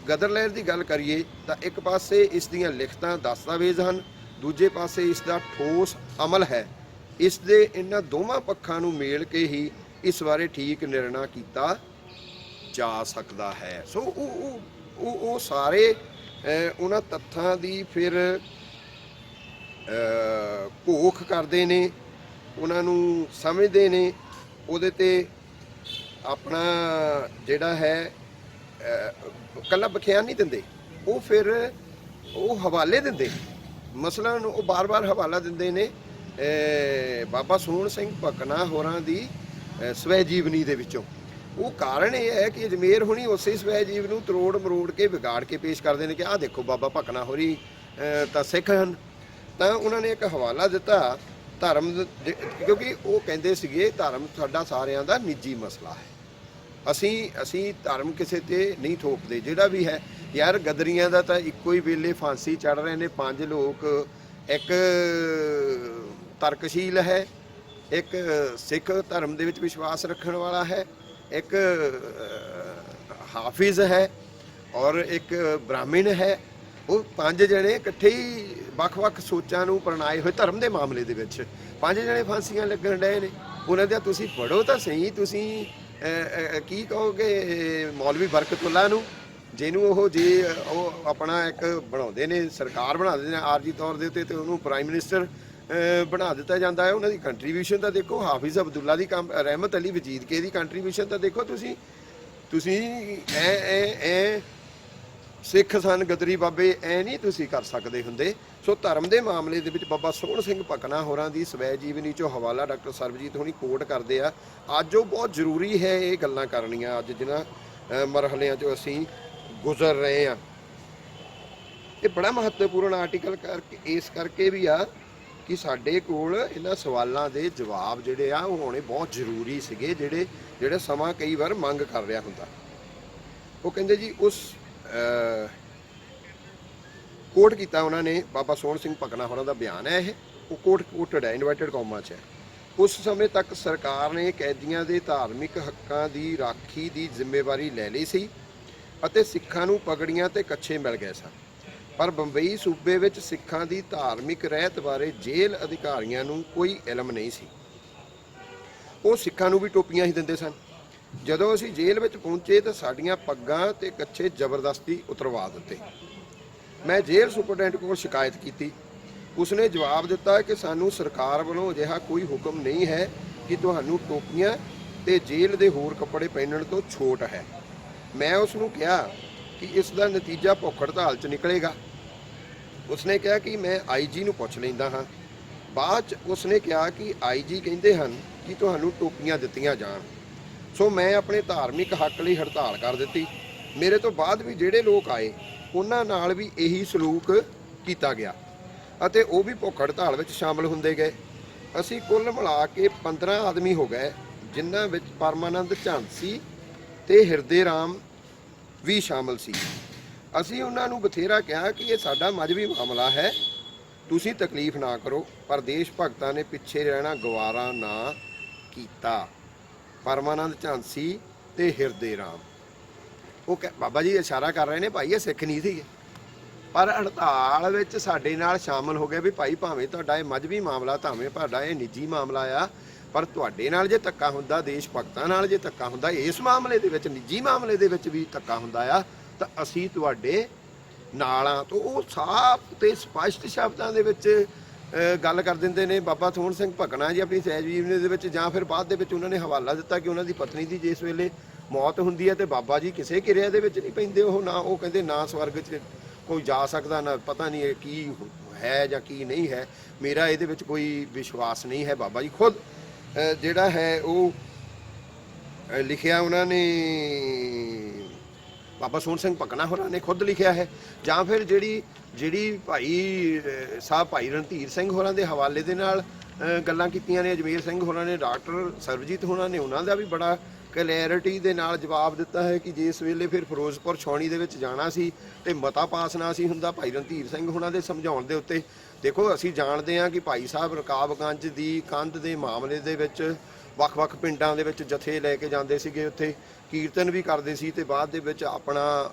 ਗਦਰ ਲਹਿਰ ਦੀ ਗੱਲ ਕਰੀਏ ਤਾਂ ਇੱਕ ਪਾਸੇ ਇਸ ਦੀਆਂ ਲਿਖਤਾਂ ਦਸਤਾਵੇਜ਼ ਹਨ, ਦੂਜੇ ਪਾਸੇ ਇਸ ਦਾ ਠੋਸ ਅਮਲ ਹੈ। ਇਸ ਦੇ ਇਹਨਾਂ ਦੋਵਾਂ ਪੱਖਾਂ ਨੂੰ ਮੇਲ ਕੇ ਹੀ ਇਸ ਬਾਰੇ ਠੀਕ ਨਿਰਣਾ ਕੀਤਾ ਜਾ ਸਕਦਾ ਹੈ। ਸੋ ਉਹ ਸਾਰੇ ਉਹਨਾਂ ਤੱਥਾਂ ਦੀ ਫਿਰ ਘੋਖ ਕਰਦੇ ਨੇ, ਉਹਨਾਂ ਨੂੰ ਸਮਝਦੇ ਨੇ, ਉਹਦੇ ਤੇ ਆਪਣਾ ਜਿਹੜਾ ਹੈ ਇਕੱਲਾ ਬਖਿਆਨ ਨਹੀਂ ਦਿੰਦੇ, ਉਹ ਫਿਰ ਉਹ ਹਵਾਲੇ ਦਿੰਦੇ। ਮਸਲਨ ਉਹ ਬਾਰ-ਬਾਰ ਹਵਾਲਾ ਦਿੰਦੇ ਨੇ ਬਾਬਾ ਸੋਹਣ ਸਿੰਘ ਭਕਨਾ ਹੋਰਾਂ ਦੀ ਸਵੈ ਜੀਵਨੀ ਦੇ ਵਿੱਚੋਂ। ਉਹ ਕਾਰਨ ਇਹ ਹੈ ਕਿ ਅਜਮੇਰ ਹੁਣੀ ਉਸੇ ਸਵੈ ਜੀਵ ਨੂੰ ਤਰੋੜ ਮਰੋੜ ਕੇ ਵਿਗਾੜ ਕੇ ਪੇਸ਼ ਕਰਦੇ ਨੇ ਕਿ ਆਹ ਦੇਖੋ ਬਾਬਾ ਭਕਨਾ ਹੋਰੀ ਤਾਂ ਸਿੱਖ ਹਨ। ਤਾਂ ਉਹਨਾਂ ਨੇ ਇੱਕ ਹਵਾਲਾ ਦਿੱਤਾ ਧਰਮ ਕਿਉਂਕਿ ਉਹ ਕਹਿੰਦੇ ਸੀਗੇ ਧਰਮ ਸਾਡਾ ਸਾਰਿਆਂ ਦਾ ਨਿੱਜੀ ਮਸਲਾ ਹੈ, ਅਸੀਂ ਧਰਮ ਕਿਸੇ ਤੇ ਨਹੀਂ ਥੋਪਦੇ। ਜਿਹੜਾ ਵੀ ਹੈ ਯਾਰ ਗਦਰੀਆਂ ਦਾ ਤਾਂ ਇੱਕੋ ਹੀ ਵੇਲੇ ਫਾਂਸੀ ਚੜ੍ਹ ਰਹੇ ਨੇ 5 ਲੋਕ, ਇੱਕ ਤਰਕਸ਼ੀਲ ਹੈ, ਇੱਕ ਸਿੱਖ ਧਰਮ ਦੇ ਵਿੱਚ ਵਿਸ਼ਵਾਸ ਰੱਖਣ ਵਾਲਾ ਹੈ, ਇੱਕ ਹਾਫਿਜ਼ ਹੈ ਔਰ ਇੱਕ ਬ੍ਰਾਹਮਣ ਹੈ। ਉਹ 5 ਜਣੇ ਇਕੱਠੇ ਹੀ ਵੱਖ-ਵੱਖ ਸੋਚਾਂ ਨੂੰ ਪ੍ਰਣਾਏ ਹੋਏ ਧਰਮ ਦੇ ਮਾਮਲੇ ਦੇ ਵਿੱਚ 5 ਜਣੇ ਫਾਂਸੀਆਂ ਲੱਗਣ ਡਏ ਨੇ। ਉਹਨਾਂ ਦੇ ਤੁਸੀਂ ਪੜ੍ਹੋ ਤਾਂ ਸਹੀ, ਤੁਸੀਂ ਕੀ ਕਹੋਗੇ ਮੌਲਵੀ ਬਰਕਤੁੱਲਾ ਨੂੰ, ਜਿਹਨੂੰ ਉਹ ਆਪਣਾ ਇੱਕ ਬਣਾਉਂਦੇ ਨੇ, ਸਰਕਾਰ ਬਣਾ ਦਿੰਦੇ ਨੇ ਆਰਜੀ ਤੌਰ ਦੇ ਉੱਤੇ, ਤੇ ਉਹਨੂੰ ਪ੍ਰਾਈਮ ਮਿਨਿਸਟਰ ਬਣਾ ਦਿੱਤਾ ਜਾਂਦਾ ਹੈ। ਉਹਨਾਂ ਦੀ ਕੰਟਰੀਬਿਊਸ਼ਨ ਤਾਂ ਦੇਖੋ, ਹਾਫਿਜ਼ ਅਬਦੁੱਲਾ ਦੀ ਰਹਿਮਤ ਅਲੀ ਵਜੀਦ ਕੇ ਦੀ ਕੰਟਰੀਬਿਊਸ਼ਨ ਤਾਂ ਦੇਖੋ ਤੁਸੀਂ ਐ ਸਿੱਖ ਸਨ ਗਦਰੀ ਬਾਬੇ ਐ ਨਹੀਂ ਤੁਸੀਂ ਕਰ ਸਕਦੇ ਹੁੰਦੇ। ਸੋ ਧਰਮ ਦੇ ਮਾਮਲੇ ਦੇ ਵਿੱਚ ਬਾਬਾ ਸੋਹਣ ਸਿੰਘ ਭਕਨਾ ਹੋਰਾਂ ਦੀ ਸਵੈ ਜੀਵਨੀ ਚੋਂ ਹਵਾਲਾ ਡਾਕਟਰ ਸਰਬਜੀਤ ਹੋਣੀ ਕੋਟ ਕਰਦੇ ਆ। ਅੱਜ ਉਹ ਬਹੁਤ ਜ਼ਰੂਰੀ ਹੈ ਇਹ ਗੱਲਾਂ ਕਰਨੀਆਂ, ਅੱਜ ਜਿਨ੍ਹਾਂ ਮਰਹਲਿਆਂ 'ਚੋਂ ਅਸੀਂ ਗੁਜ਼ਰ ਰਹੇ ਆ। ਇਹ ਬੜਾ ਮਹੱਤਵਪੂਰਨ ਆਰਟੀਕਲ ਇਸ ਕਰਕੇ ਵੀ ਆ ਕਿ ਸਾਡੇ ਕੋਲ ਇਹਨਾਂ ਸਵਾਲਾਂ ਦੇ ਜਵਾਬ ਜਿਹੜੇ ਆ ਉਹ ਹੋਣੇ ਬਹੁਤ ਜ਼ਰੂਰੀ ਸੀਗੇ, ਜਿਹੜੇ ਸਮਾਂ ਕਈ ਵਾਰ ਮੰਗ ਕਰ ਰਿਹਾ ਹੁੰਦਾ। ਉਹ ਕਹਿੰਦੇ ਜੀ ਉਸ ਕੋਟ ਕੀਤਾ ਉਹਨਾਂ ਨੇ, ਬਾਬਾ ਸੋਹਣ ਸਿੰਘ ਭਕਨਾ ਹੋਰਾਂ ਦਾ ਬਿਆਨ ਹੈ ਇਹ, ਉਹ ਕੋਟਡ ਹੈ, ਇਨਵਰਟਡ ਕੌਮਾਂ 'ਚ ਹੈ। ਉਸ ਸਮੇਂ ਤੱਕ ਸਰਕਾਰ ਨੇ ਕੈਦੀਆਂ ਦੇ ਧਾਰਮਿਕ ਹੱਕਾਂ ਦੀ ਰਾਖੀ ਦੀ ਜ਼ਿੰਮੇਵਾਰੀ ਲੈ ਲਈ ਸੀ ਅਤੇ ਸਿੱਖਾਂ ਨੂੰ ਪਗੜੀਆਂ ਤੇ ਕੱਛੇ ਮਿਲ ਗਏ ਸਨ, ਪਰ ਬੰਬਈ ਸੂਬੇ ਵਿੱਚ ਸਿੱਖਾਂ ਦੀ ਧਾਰਮਿਕ ਰਹਿਤ ਬਾਰੇ ਜੇਲ੍ਹ ਅਧਿਕਾਰੀਆਂ ਨੂੰ ਕੋਈ ਇਲਮ ਨਹੀਂ ਸੀ। ਉਹ ਸਿੱਖਾਂ ਨੂੰ ਵੀ ਟੋਪੀਆਂ ਹੀ ਦਿੰਦੇ ਸਨ। ਜਦੋਂ ਅਸੀਂ ਜੇਲ੍ਹ ਵਿੱਚ ਪਹੁੰਚੇ ਤਾਂ ਸਾਡੀਆਂ ਪੱਗਾਂ ਤੇ ਕੱਛੇ ਜ਼ਬਰਦਸਤੀ ਉਤਰਵਾ ਦਿੱਤੇ। ਮੈਂ ਜੇਲ੍ਹ ਸੁਪਰਡੈਂਟ ਕੋਲ ਸ਼ਿਕਾਇਤ ਕੀਤੀ। ਉਸਨੇ ਜਵਾਬ ਦਿੱਤਾ ਕਿ ਸਾਨੂੰ ਸਰਕਾਰ ਵੱਲੋਂ ਅਜਿਹਾ ਕੋਈ ਹੁਕਮ ਨਹੀਂ ਹੈ ਕਿ ਤੁਹਾਨੂੰ ਟੋਪੀਆਂ ਤੇ ਜੇਲ੍ਹ ਦੇ ਹੋਰ ਕੱਪੜੇ ਪਹਿਨਣ ਤੋਂ ਛੋਟ ਹੈ। ਮੈਂ ਉਸ ਨੂੰ ਕਿਹਾ ਕਿ ਇਸ ਦਾ ਨਤੀਜਾ ਭੁੱਖ ਹੜਤਾਲ 'ਚ ਨਿਕਲੇਗਾ। ਉਸਨੇ ਕਿਹਾ ਕਿ ਮੈਂ ਆਈਜੀ ਨੂੰ ਪੁੱਛ ਲੈਂਦਾ ਹਾਂ। ਬਾਅਦ 'ਚ ਉਸਨੇ ਕਿਹਾ ਕਿ ਆਈਜੀ ਕਹਿੰਦੇ ਹਨ ਕਿ ਤੁਹਾਨੂੰ ਟੋਪੀਆਂ ਦਿੱਤੀਆਂ ਜਾਣ। ਸੋ ਮੈਂ ਆਪਣੇ ਧਾਰਮਿਕ ਹੱਕ ਲਈ ਹੜਤਾਲ ਕਰ ਦਿੱਤੀ। ਮੇਰੇ ਤੋਂ ਬਾਅਦ ਵੀ ਜਿਹੜੇ ਲੋਕ ਆਏ ਉਹਨਾਂ ਨਾਲ ਵੀ ਇਹੀ ਸਲੂਕ ਕੀਤਾ ਗਿਆ ਅਤੇ ਉਹ ਵੀ ਭੁੱਖ ਹੜਤਾਲ ਵਿੱਚ ਸ਼ਾਮਲ ਹੁੰਦੇ ਗਏ। ਅਸੀਂ ਕੁੱਲ ਮਿਲਾ ਕੇ 15 ਆਦਮੀ ਹੋ ਗਏ, ਜਿਨ੍ਹਾਂ ਵਿੱਚ ਪਰਮਾਨੰਦ ਝਾਂਸੀ ਤੇ ਹਿਰਦੇ ਰਾਮ ਵੀ ਸ਼ਾਮਲ ਸੀ। ਅਸੀਂ ਉਹਨਾਂ ਨੂੰ ਬਥੇਰਾ ਕਿਹਾ ਕਿ ਇਹ ਸਾਡਾ ਮਜ਼ਹਬੀ ਮਾਮਲਾ ਹੈ, ਤੁਸੀਂ ਤਕਲੀਫ ਨਾ ਕਰੋ, ਪਰ ਦੇਸ਼ ਭਗਤਾਂ ਨੇ ਪਿੱਛੇ ਰਹਿਣਾ ਗਵਾਰਾ ਨਾ ਕੀਤਾ। ਪਰਮਾਨੰਦ ਝਾਂਸੀ ਤੇ ਹਿਰਦੇ ਰਾਮ, ਉਹ ਬਾਬਾ ਜੀ ਇਸ਼ਾਰਾ ਕਰ ਰਹੇ ਨੇ ਭਾਈ ਇਹ ਸਿੱਖ ਨਹੀਂ ਸੀਗੇ, ਪਰ ਹੜਤਾਲ ਵਿੱਚ ਸਾਡੇ ਨਾਲ ਸ਼ਾਮਲ ਹੋ ਗਏ ਵੀ ਭਾਈ ਭਾਵੇਂ ਤੁਹਾਡਾ ਇਹ ਮਜ਼ਹਬੀ ਮਾਮਲਾ, ਭਾਵੇਂ ਤੁਹਾਡਾ ਇਹ ਨਿੱਜੀ ਮਾਮਲਾ ਆ, ਪਰ ਤੁਹਾਡੇ ਨਾਲ ਜੇ ਧੱਕਾ ਹੁੰਦਾ, ਦੇਸ਼ ਭਗਤਾਂ ਨਾਲ ਜੇ ਧੱਕਾ ਹੁੰਦਾ, ਇਸ ਮਾਮਲੇ ਦੇ ਵਿੱਚ ਨਿੱਜੀ ਮਾਮਲੇ ਦੇ ਵਿੱਚ ਵੀ ਧੱਕਾ ਹੁੰਦਾ ਆ, ਤਾਂ ਅਸੀਂ ਤੁਹਾਡੇ ਨਾਲ ਆ। ਤਾਂ ਉਹ ਸਾਫ਼ ਤੇ ਸਪਸ਼ਟ ਸ਼ਬਦਾਂ ਦੇ ਵਿੱਚ ਗੱਲ ਕਰ ਦਿੰਦੇ ਨੇ। ਬਾਬਾ ਸੋਹਣ ਸਿੰਘ ਭਕਨਾ ਜੀ ਆਪਣੀ ਸਹਿਜ ਜੀਵਨੀ ਦੇ ਵਿੱਚ, ਜਾਂ ਫਿਰ ਬਾਅਦ ਦੇ ਵਿੱਚ ਉਹਨਾਂ ਨੇ ਹਵਾਲਾ ਦਿੱਤਾ ਕਿ ਉਹਨਾਂ ਦੀ ਪਤਨੀ ਦੀ ਜਿਸ ਵੇਲੇ ਮੌਤ ਹੁੰਦੀ ਹੈ ਤੇ ਬਾਬਾ ਜੀ ਕਿਸੇ ਕਿਰਿਆ ਦੇ ਵਿੱਚ ਨਹੀਂ ਪੈਂਦੇ। ਉਹ ਨਾ, ਉਹ ਕਹਿੰਦੇ ਨਾ ਸਵਰਗ 'ਚ ਕੋਈ ਜਾ ਸਕਦਾ, ਨਾ ਪਤਾ ਨਹੀਂ ਇਹ ਕੀ ਹੈ ਜਾਂ ਕੀ ਨਹੀਂ ਹੈ, ਮੇਰਾ ਇਹਦੇ ਵਿੱਚ ਕੋਈ ਵਿਸ਼ਵਾਸ ਨਹੀਂ ਹੈ। ਬਾਬਾ ਜੀ ਖੁਦ ਜਿਹੜਾ ਹੈ ਉਹ ਲਿਖਿਆ ਉਹਨਾਂ ਨੇ, ਬਾਬਾ ਸੋਹਣ ਸਿੰਘ ਭਕਨਾ ਹੋਰਾਂ ਨੇ ਖੁਦ ਲਿਖਿਆ ਹੈ। ਜਾਂ ਫਿਰ ਜਿਹੜੀ ਭਾਈ ਸਾਹਿਬ ਭਾਈ ਰਣਧੀਰ ਸਿੰਘ ਹੋਰਾਂ ਦੇ ਹਵਾਲੇ ਦੇ ਨਾਲ ਗੱਲਾਂ ਕੀਤੀਆਂ ਨੇ, ਅਜਮੇਰ ਸਿੰਘ ਹੋਰਾਂ ਨੇ, ਡਾਕਟਰ ਸਰਬਜੀਤ ਹੋਰਾਂ ਨੇ, ਉਹਨਾਂ ਦਾ ਵੀ ਬੜਾ ਕਲੈਰਿਟੀ ਦੇ ਨਾਲ ਜਵਾਬ ਦਿੱਤਾ ਹੈ ਕਿ ਜਿਸ ਵੇਲੇ ਫਿਰ ਫਿਰੋਜ਼ਪੁਰ ਛਾਉਣੀ ਦੇ ਵਿੱਚ ਜਾਣਾ ਸੀ ਤੇ ਮਤਾ ਪਾਸ ਨਾ ਸੀ ਹੁੰਦਾ ਭਾਈ ਰਣਧੀਰ ਸਿੰਘ ਹੋਰਾਂ ਦੇ ਸਮਝਾਉਣ ਦੇ ਉੱਤੇ। ਦੇਖੋ ਅਸੀਂ ਜਾਣਦੇ ਹਾਂ ਕਿ ਭਾਈ ਸਾਹਿਬ ਰਕਾਬਗੰਜ ਦੀ ਕੰਧ ਦੇ ਮਾਮਲੇ ਦੇ ਵਿੱਚ ਵੱਖ-ਵੱਖ ਪਿੰਡਾਂ ਦੇ ਵਿੱਚ ਜਥੇ ਲੈ ਕੇ ਜਾਂਦੇ ਸੀਗੇ, ਉੱਥੇ ਕੀਰਤਨ ਵੀ ਕਰਦੇ ਸੀ ਤੇ ਬਾਅਦ ਦੇ ਵਿੱਚ ਆਪਣਾ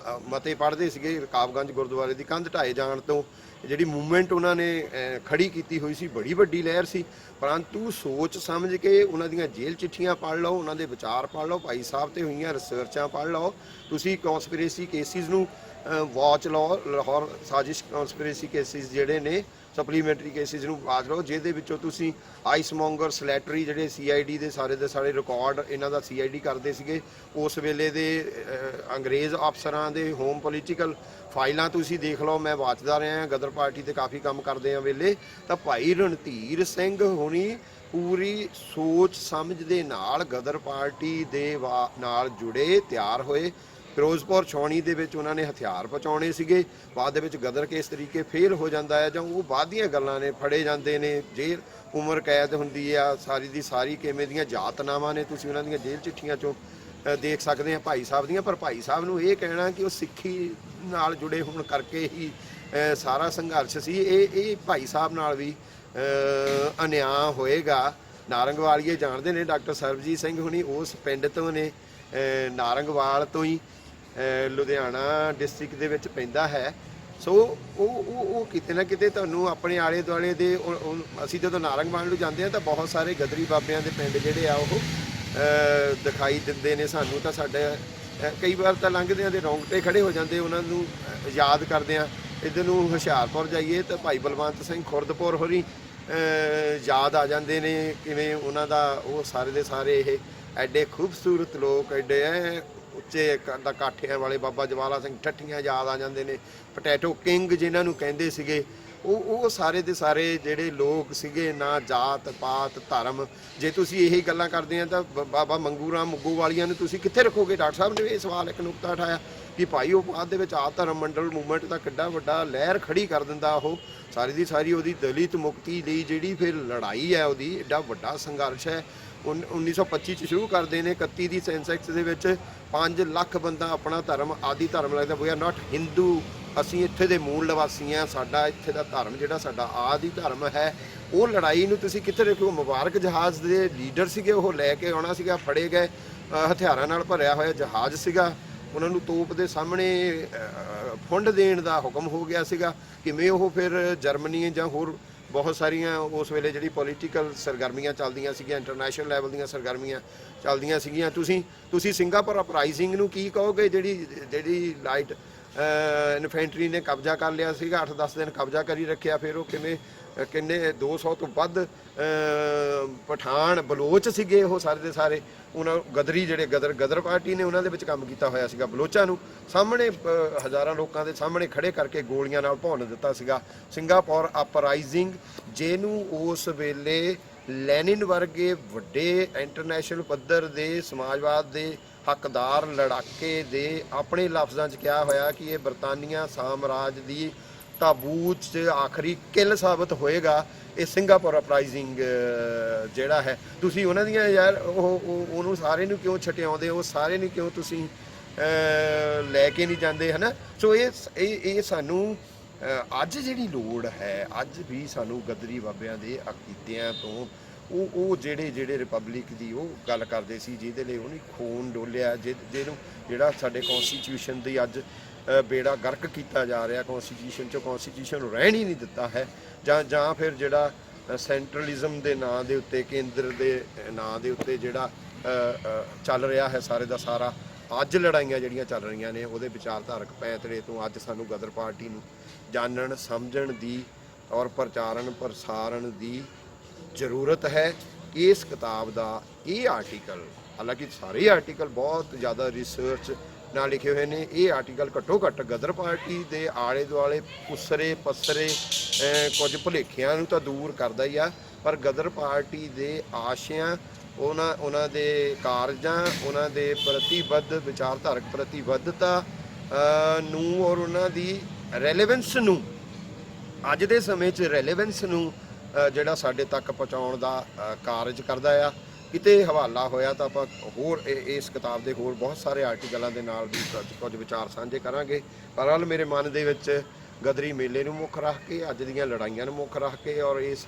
ਮਤੇ ਪੜ੍ਹਦੇ ਸੀਗੇ। ਰਕਾਬਗੰਜ ਗੁਰਦੁਆਰੇ ਦੀ ਕੰਧ ਢਾਏ ਜਾਣ ਤੋਂ ਜਿਹੜੀ ਮੂਵਮੈਂਟ ਉਹਨਾਂ ਨੇ ਖੜੀ ਕੀਤੀ ਹੋਈ ਸੀ, ਬੜੀ ਵੱਡੀ ਲਹਿਰ ਸੀ, ਪਰੰਤੂ ਸੋਚ ਸਮਝ ਕੇ ਉਹਨਾਂ ਦੀਆਂ ਜੇਲ੍ਹ ਚਿੱਠੀਆਂ ਪੜ੍ਹ ਲਓ, ਉਹਨਾਂ ਦੇ ਵਿਚਾਰ ਪੜ੍ਹ ਲਓ, ਭਾਈ ਸਾਹਿਬ 'ਤੇ ਹੋਈਆਂ ਰਿਸਰਚਾਂ ਪੜ੍ਹ ਲਓ, ਤੁਸੀਂ ਕੌਂਸਪੀਰੇਸੀ ਕੇਸਿਸ ਨੂੰ ਵਾਚ ਲਓ, ਲਾਹੌਰ ਸਾਜ਼ਿਸ਼ ਕੌਂਸਪੀਰੇਸੀ ਕੇਸਿਸ ਜਿਹੜੇ ਨੇ ਸਪਲੀਮੈਂਟਰੀ ਕੇਸਿਸ ਨੂੰ ਬਾਜ ਲਓ, ਜਿਹਦੇ ਵਿੱਚੋਂ ਤੁਸੀਂ ਆਈਸਮੋਂਗਰ ਸਲੈਟਰੀ ਜਿਹੜੇ CID ਦੇ ਸਾਰੇ ਰਿਕਾਰਡ ਇਹਨਾਂ ਦਾ CID ਕਰਦੇ ਸੀਗੇ ਉਸ ਵੇਲੇ ਦੇ ਅੰਗਰੇਜ਼ ਅਫਸਰਾਂ ਦੇ ਹੋਮ ਪੋਲੀਟੀਕਲ ਫਾਈਲਾਂ ਤੁਸੀਂ ਦੇਖ ਲਓ। ਮੈਂ ਵਾਚਦਾ ਰਿਹਾ ਗਦਰ ਪਾਰਟੀ ਤੇ ਕਾਫੀ ਕੰਮ ਕਰਦੇ ਆ ਵੇਲੇ, ਤਾਂ ਭਾਈ ਰਣਧੀਰ ਸਿੰਘ ਹੁਣੀ ਪੂਰੀ ਸੋਚ ਸਮਝ ਦੇ ਨਾਲ ਗਦਰ ਪਾਰਟੀ ਦੇ ਨਾਲ ਜੁੜੇ, ਤਿਆਰ ਹੋਏ। ਫਿਰੋਜ਼ਪੁਰ ਛਾਉਣੀ ਦੇ ਵਿੱਚ ਉਹਨਾਂ ਨੇ ਹਥਿਆਰ ਪਹੁੰਚਾਉਣੇ ਸੀਗੇ, ਬਾਅਦ ਦੇ ਵਿੱਚ ਗਦਰ ਕੇਸ ਤਰੀਕੇ ਫੇਲ ਹੋ ਜਾਂਦਾ ਹੈ ਜਾਂ ਉਹ ਬਾਅਦ ਦੀਆਂ ਗੱਲਾਂ ਨੇ, ਫੜੇ ਜਾਂਦੇ ਨੇ, ਜੇਲ੍ਹ ਉਮਰ ਕੈਦ ਹੁੰਦੀ ਆ, ਸਾਰੀ ਦੀ ਸਾਰੀ ਕਿਵੇਂ ਦੀਆਂ ਜਾਤਨਾਵਾਂ ਨੇ ਤੁਸੀਂ ਉਹਨਾਂ ਦੀਆਂ ਜੇਲ੍ਹ ਚਿੱਠੀਆਂ 'ਚੋਂ ਦੇਖ ਸਕਦੇ ਆ ਭਾਈ ਸਾਹਿਬ ਦੀਆਂ। ਪਰ ਭਾਈ ਸਾਹਿਬ ਨੂੰ ਇਹ ਕਹਿਣਾ ਕਿ ਉਹ ਸਿੱਖੀ ਨਾਲ ਜੁੜੇ ਹੋਣ ਕਰਕੇ ਹੀ ਸਾਰਾ ਸੰਘਰਸ਼ ਸੀ, ਇਹ ਭਾਈ ਸਾਹਿਬ ਨਾਲ ਵੀ ਅਨਿਆਂ ਹੋਏਗਾ। ਨਾਰੰਗਵਾਲੀਏ ਜਾਣਦੇ ਨੇ, ਡਾਕਟਰ ਸਰਬਜੀਤ ਸਿੰਘ ਹੁਣੀ ਉਸ ਪਿੰਡ ਤੋਂ ਨੇ, ਨਾਰੰਗਵਾਲ ਤੋਂ ਹੀ, ਲੁਧਿਆਣਾ ਡਿਸਟ੍ਰਿਕਟ ਦੇ ਵਿੱਚ ਪੈਂਦਾ ਹੈ। ਸੋ ਉਹ ਕਿਤੇ ਨਾ ਕਿਤੇ ਤੁਹਾਨੂੰ ਆਪਣੇ ਆਲੇ ਦੁਆਲੇ ਦੇ, ਅਸੀਂ ਜਦੋਂ ਨਾਰੰਗਵਾਲ ਨੂੰ ਜਾਂਦੇ ਹਾਂ ਤਾਂ ਬਹੁਤ ਸਾਰੇ ਗਦਰੀ ਬਾਬਿਆਂ ਦੇ ਪਿੰਡ ਜਿਹੜੇ ਆ ਉਹ ਦਿਖਾਈ ਦਿੰਦੇ ਨੇ ਸਾਨੂੰ। ਤਾਂ ਸਾਡੇ ਕਈ ਵਾਰ ਤਾਂ ਲੰਘਦੇ ਆ ਦੇ ਰੌਂਗਟੇ ਖੜੇ ਹੋ ਜਾਂਦੇ, ਉਹਨਾਂ ਨੂੰ ਯਾਦ ਕਰਦੇ ਆ। ਇੱਧਰ ਨੂੰ ਹੁਸ਼ਿਆਰਪੁਰ ਜਾਈਏ ਤਾਂ ਭਾਈ ਬਲਵੰਤ ਸਿੰਘ ਖੁਰਦਪੁਰ ਹੋਰੀ ਯਾਦ ਆ ਜਾਂਦੇ ਨੇ, ਕਿਵੇਂ ਉਹਨਾਂ ਦਾ ਉਹ ਸਾਰੇ ਦੇ ਸਾਰੇ ਇਹ ਐਡੇ ਖੂਬਸੂਰਤ ਲੋਕ, ਐਡੇ ਉੱਚੇ ਕਾਠਿਆਂ ਵਾਲੇ ਬਾਬਾ ਜਵਾਲਾ ਸਿੰਘ ਠੱਠੀਆਂ ਯਾਦ ਆ ਜਾਂਦੇ ਨੇ, ਪੋਟੈਟੋ ਕਿੰਗ ਜਿਨ੍ਹਾਂ ਨੂੰ ਕਹਿੰਦੇ ਸੀਗੇ। ਉਹ ਸਾਰੇ ਦੇ ਸਾਰੇ ਜਿਹੜੇ ਲੋਕ ਸੀਗੇ, ਨਾ ਜਾਤ ਪਾਤ ਧਰਮ। ਜੇ ਤੁਸੀਂ ਇਹੀ ਗੱਲਾਂ ਕਰਦੇ ਆ ਤਾਂ ਬਾਬਾ ਮੰਗੂ ਰਾਮ ਮੁੱਗੂ ਵਾਲੀਆਂ ਨੂੰ ਤੁਸੀਂ ਕਿੱਥੇ ਰੱਖੋਗੇ? ਡਾਕਟਰ ਸਾਹਿਬ ਨੇ ਇਹ ਸਵਾਲ ਇੱਕ ਨੁਕਤਾ ਉਠਾਇਆ ਕਿ ਭਾਈ ਉਹ ਬਾਅਦ ਦੇ ਵਿੱਚ ਆ ਧਰਮ ਮੰਡਲ ਮੂਵਮੈਂਟ ਦਾ ਕਿੱਡਾ ਵੱਡਾ ਲਹਿਰ ਖੜੀ ਕਰ ਦਿੰਦਾ ਉਹ, ਸਾਰੀ ਦੀ ਸਾਰੀ ਉਹਦੀ ਦਲਿਤ ਮੁਕਤੀ ਲਈ ਜਿਹੜੀ ਫਿਰ ਲੜਾਈ ਹੈ, ਉਹਦੀ ਐਡਾ ਵੱਡਾ ਸੰਘਰਸ਼ ਹੈ। 1925 'ਚ ਸ਼ੁਰੂ ਕਰਦੇ ਨੇ, 31 ਦੀ ਸੈਂਸੈਕਸ ਦੇ ਵਿੱਚ 5 ਲੱਖ ਬੰਦਾ ਆਪਣਾ ਧਰਮ ਆਦਿ ਧਰਮ ਲੱਗਦਾ। ਵੀ ਆਰ ਨਾਟ ਹਿੰਦੂ, ਅਸੀਂ ਇੱਥੇ ਦੇ ਮੂਲ ਨਿਵਾਸੀ ਹਾਂ, ਸਾਡਾ ਇੱਥੇ ਦਾ ਧਰਮ ਜਿਹੜਾ ਸਾਡਾ ਆਦਿ ਧਰਮ ਹੈ। ਉਹ ਲੜਾਈ ਨੂੰ ਤੁਸੀਂ ਕਿੱਥੇ ਰੱਖੋ? ਮੁਬਾਰਕ ਜਹਾਜ਼ ਦੇ ਲੀਡਰ ਸੀਗੇ, ਉਹ ਲੈ ਕੇ ਆਉਣਾ ਸੀਗਾ, ਫੜੇ ਗਏ, ਹਥਿਆਰਾਂ ਨਾਲ ਭਰਿਆ ਹੋਇਆ ਜਹਾਜ਼ ਸੀਗਾ, ਉਹਨਾਂ ਨੂੰ ਤੋਪ ਦੇ ਸਾਹਮਣੇ ਫੁੰਡ ਦੇਣ ਦਾ ਹੁਕਮ ਹੋ ਗਿਆ ਸੀਗਾ। ਕਿਵੇਂ ਉਹ ਫਿਰ ਜਰਮਨੀ ਜਾਂ ਹੋਰ ਬਹੁਤ ਸਾਰੀਆਂ ਉਸ ਵੇਲੇ ਜਿਹੜੀ ਪੋਲੀਟੀਕਲ ਸਰਗਰਮੀਆਂ ਚੱਲਦੀਆਂ ਸੀਗੀਆਂ, ਇੰਟਰਨੈਸ਼ਨਲ ਲੈਵਲ ਦੀਆਂ ਸਰਗਰਮੀਆਂ ਚੱਲਦੀਆਂ ਸੀਗੀਆਂ। ਤੁਸੀਂ ਸਿੰਗਾਪੁਰ ਅਪਰਾਈਜ਼ਿੰਗ ਨੂੰ ਕੀ ਕਹੋਗੇ? ਜਿਹੜੀ ਲਾਈਟ ਇਨਫੈਂਟਰੀ ਨੇ ਕਬਜ਼ਾ ਕਰ ਲਿਆ ਸੀਗਾ, 8-10 ਦਿਨ ਕਬਜ਼ਾ ਕਰੀ ਰੱਖਿਆ, ਫਿਰ ਉਹ ਕਿੰਨੇ 200 ਤੋਂ ਵੱਧ ਪਠਾਨ ਬਲੋਚ ਸੀਗੇ, ਉਹ ਸਾਰੇ ਦੇ ਸਾਰੇ ਉਹਨਾਂ ਗਦਰੀ ਜਿਹੜੇ ਗਦਰ ਪਾਰਟੀ ਨੇ ਉਹਨਾਂ ਦੇ ਵਿੱਚ ਕੰਮ ਕੀਤਾ ਹੋਇਆ ਸੀਗਾ। ਬਲੋਚਾਂ ਨੂੰ ਸਾਹਮਣੇ ਹਜ਼ਾਰਾਂ ਲੋਕਾਂ ਦੇ ਸਾਹਮਣੇ ਖੜੇ ਕਰਕੇ ਗੋਲੀਆਂ ਨਾਲ ਭੁੰਨ ਦਿੱਤਾ ਸੀਗਾ। ਸਿੰਗਾਪੁਰ ਅਪਰਾਈਜ਼ਿੰਗ, ਜਿਹਨੂੰ ਉਸ ਵੇਲੇ ਲੈਨਿਨ ਵਰਗੇ ਵੱਡੇ ਇੰਟਰਨੈਸ਼ਨਲ ਪੱਧਰ ਦੇ ਸਮਾਜਵਾਦ ਦੇ ਹੱਕਦਾਰ ਲੜਾਕੇ ਦੇ ਆਪਣੇ ਲਫ਼ਜ਼ਾਂ 'ਚ ਕਿਹਾ ਹੋਇਆ ਕਿ ਇਹ ਬਰਤਾਨੀਆ ਸਾਮਰਾਜ ਦੀ ਤਾਬੂਤ 'ਚ ਆਖਰੀ ਕਿੱਲ ਸਾਬਤ ਹੋਏਗਾ ਇਹ ਸਿੰਗਾਪੁਰ ਅਪਰਾਈਜ਼ਿੰਗ ਜਿਹੜਾ ਹੈ। ਤੁਸੀਂ ਉਹਨਾਂ ਦੀਆਂ ਯਾਰ ਉਹਨੂੰ ਸਾਰੇ ਨੂੰ ਕਿਉਂ ਛਟਿਆਉਂਦੇ ਹੋ? ਸਾਰੇ ਨੂੰ ਕਿਉਂ ਤੁਸੀਂ ਲੈ ਕੇ ਨਹੀਂ ਜਾਂਦੇ, ਹੈ ਨਾ? ਸੋ ਇਹ ਸਾਨੂੰ ਅੱਜ ਜਿਹੜੀ ਲੋੜ ਹੈ, ਅੱਜ ਵੀ ਸਾਨੂੰ ਗਦਰੀ ਬਾਬਿਆਂ ਦੇ ਅਕੀਦਿਆਂ ਤੋਂ ਉਹ ਜਿਹੜੇ ਰਿਪਬਲਿਕ ਦੀ ਉਹ ਗੱਲ ਕਰਦੇ ਸੀ, ਜਿਹਦੇ ਲਈ ਉਹਨੇ ਖੂਨ ਡੋਲਿਆ, ਜਿਹੜਾ ਸਾਡੇ ਕੌਂਸਟੀਟਿਊਸ਼ਨ ਦੀ ਅੱਜ ਬੇੜਾ ਗਰਕ ਕੀਤਾ ਜਾ ਰਿਹਾ, ਕੌਂਸਟੀਟਿਊਸ਼ਨ 'ਚੋਂ ਕੌਂਸਟੀਟਿਊਸ਼ਨ ਨੂੰ ਰਹਿਣ ਹੀ ਨਹੀਂ ਦਿੱਤਾ ਹੈ, ਜਾਂ ਫਿਰ ਜਿਹੜਾ ਸੈਂਟਰਲਿਜ਼ਮ ਦੇ ਨਾਂ ਦੇ ਉੱਤੇ, ਕੇਂਦਰ ਦੇ ਨਾਂ ਦੇ ਉੱਤੇ ਜਿਹੜਾ ਚੱਲ ਰਿਹਾ ਹੈ ਸਾਰੇ ਦਾ ਸਾਰਾ, ਅੱਜ ਲੜਾਈਆਂ ਜਿਹੜੀਆਂ ਚੱਲ ਰਹੀਆਂ ਨੇ ਉਹਦੇ ਵਿਚਾਰਧਾਰਕ ਪੈਂਤੜੇ ਤੋਂ ਅੱਜ ਸਾਨੂੰ ਗਦਰ ਪਾਰਟੀ ਨੂੰ ਜਾਣਨ ਸਮਝਣ ਦੀ ਔਰ ਪ੍ਰਸਾਰਣ ਦੀ ਜ਼ਰੂਰਤ ਹੈ। ਇਸ ਕਿਤਾਬ ਦਾ ਇਹ ਆਰਟੀਕਲ, ਹਾਲਾਂਕਿ ਸਾਰੇ ਆਰਟੀਕਲ ਬਹੁਤ ਜ਼ਿਆਦਾ ਰਿਸਰਚ ਨਾਲ ਲਿਖੇ ਹੋਏ ਨੇ, ਇਹ ਆਰਟੀਕਲ ਘੱਟੋ ਘੱਟ ਗਦਰ ਪਾਰਟੀ ਦੇ ਆਲੇ ਦੁਆਲੇ ਉਸਰੇ ਪਸਰੇ ਕੁਝ ਭੁਲੇਖਿਆਂ ਨੂੰ ਤਾਂ ਦੂਰ ਕਰਦਾ ਹੀ ਆ, ਪਰ ਗਦਰ ਪਾਰਟੀ ਦੇ ਆਸ਼ਿਆਂ, ਉਹਨਾਂ ਦੇ ਕਾਰਜਾਂ, ਉਹਨਾਂ ਦੇ ਪ੍ਰਤੀਬੱਧ ਵਿਚਾਰਧਾਰਕ ਪ੍ਰਤੀਬੱਧਤਾ ਨੂੰ ਔਰ ਉਹਨਾਂ ਦੀ ਰੈਲੇਵੈਂਸ ਨੂੰ, ਅੱਜ ਦੇ ਸਮੇਂ 'ਚ ਰੈਲੇਵੈਂਸ ਨੂੰ ਜਿਹੜਾ ਸਾਡੇ ਤੱਕ ਪਹੁੰਚਾਉਣ ਦਾ ਕਾਰਜ ਕਰਦਾ ਆ। ਕਿਤੇ ਹਵਾਲਾ ਹੋਇਆ ਤਾਂ ਆਪਾਂ ਹੋਰ ਇਸ ਕਿਤਾਬ ਦੇ ਹੋਰ ਬਹੁਤ ਸਾਰੇ ਆਰਟੀਕਲਾਂ ਦੇ ਨਾਲ ਵੀ ਕੁਝ ਵਿਚਾਰ ਸਾਂਝੇ ਕਰਾਂਗੇ। ਪਰ ਹਾਲ ਮੇਰੇ ਮਨ ਦੇ ਵਿੱਚ ਗਦਰੀ ਮੇਲੇ ਨੂੰ ਮੁੱਖ ਰੱਖ ਕੇ, ਅੱਜ ਦੀਆਂ ਲੜਾਈਆਂ ਨੂੰ ਮੁੱਖ ਰੱਖ ਕੇ ਔਰ ਇਸ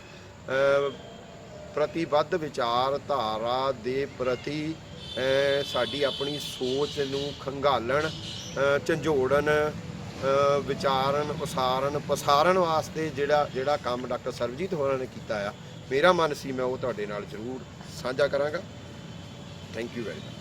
ਪ੍ਰਤੀਬੱਧ ਵਿਚਾਰਧਾਰਾ ਦੇ ਪ੍ਰਤੀ ਸਾਡੀ ਆਪਣੀ ਸੋਚ ਨੂੰ ਖੰਗਾਲਣ, ਝੰਜੋੜਨ, ਵਿਚਾਰਨ, ਪਸਾਰਨ ਵਾਸਤੇ ਜਿਹੜਾ ਕੰਮ ਡਾਕਟਰ ਸਰਬਜੀਤ ਹੋਰਾਂ ਨੇ ਕੀਤਾ ਆ, ਮੇਰਾ ਮਨ ਸੀ ਮੈਂ ਉਹ ਤੁਹਾਡੇ ਨਾਲ ਜ਼ਰੂਰ ਸਾਂਝਾ ਕਰਾਂਗਾ। Thank you very much.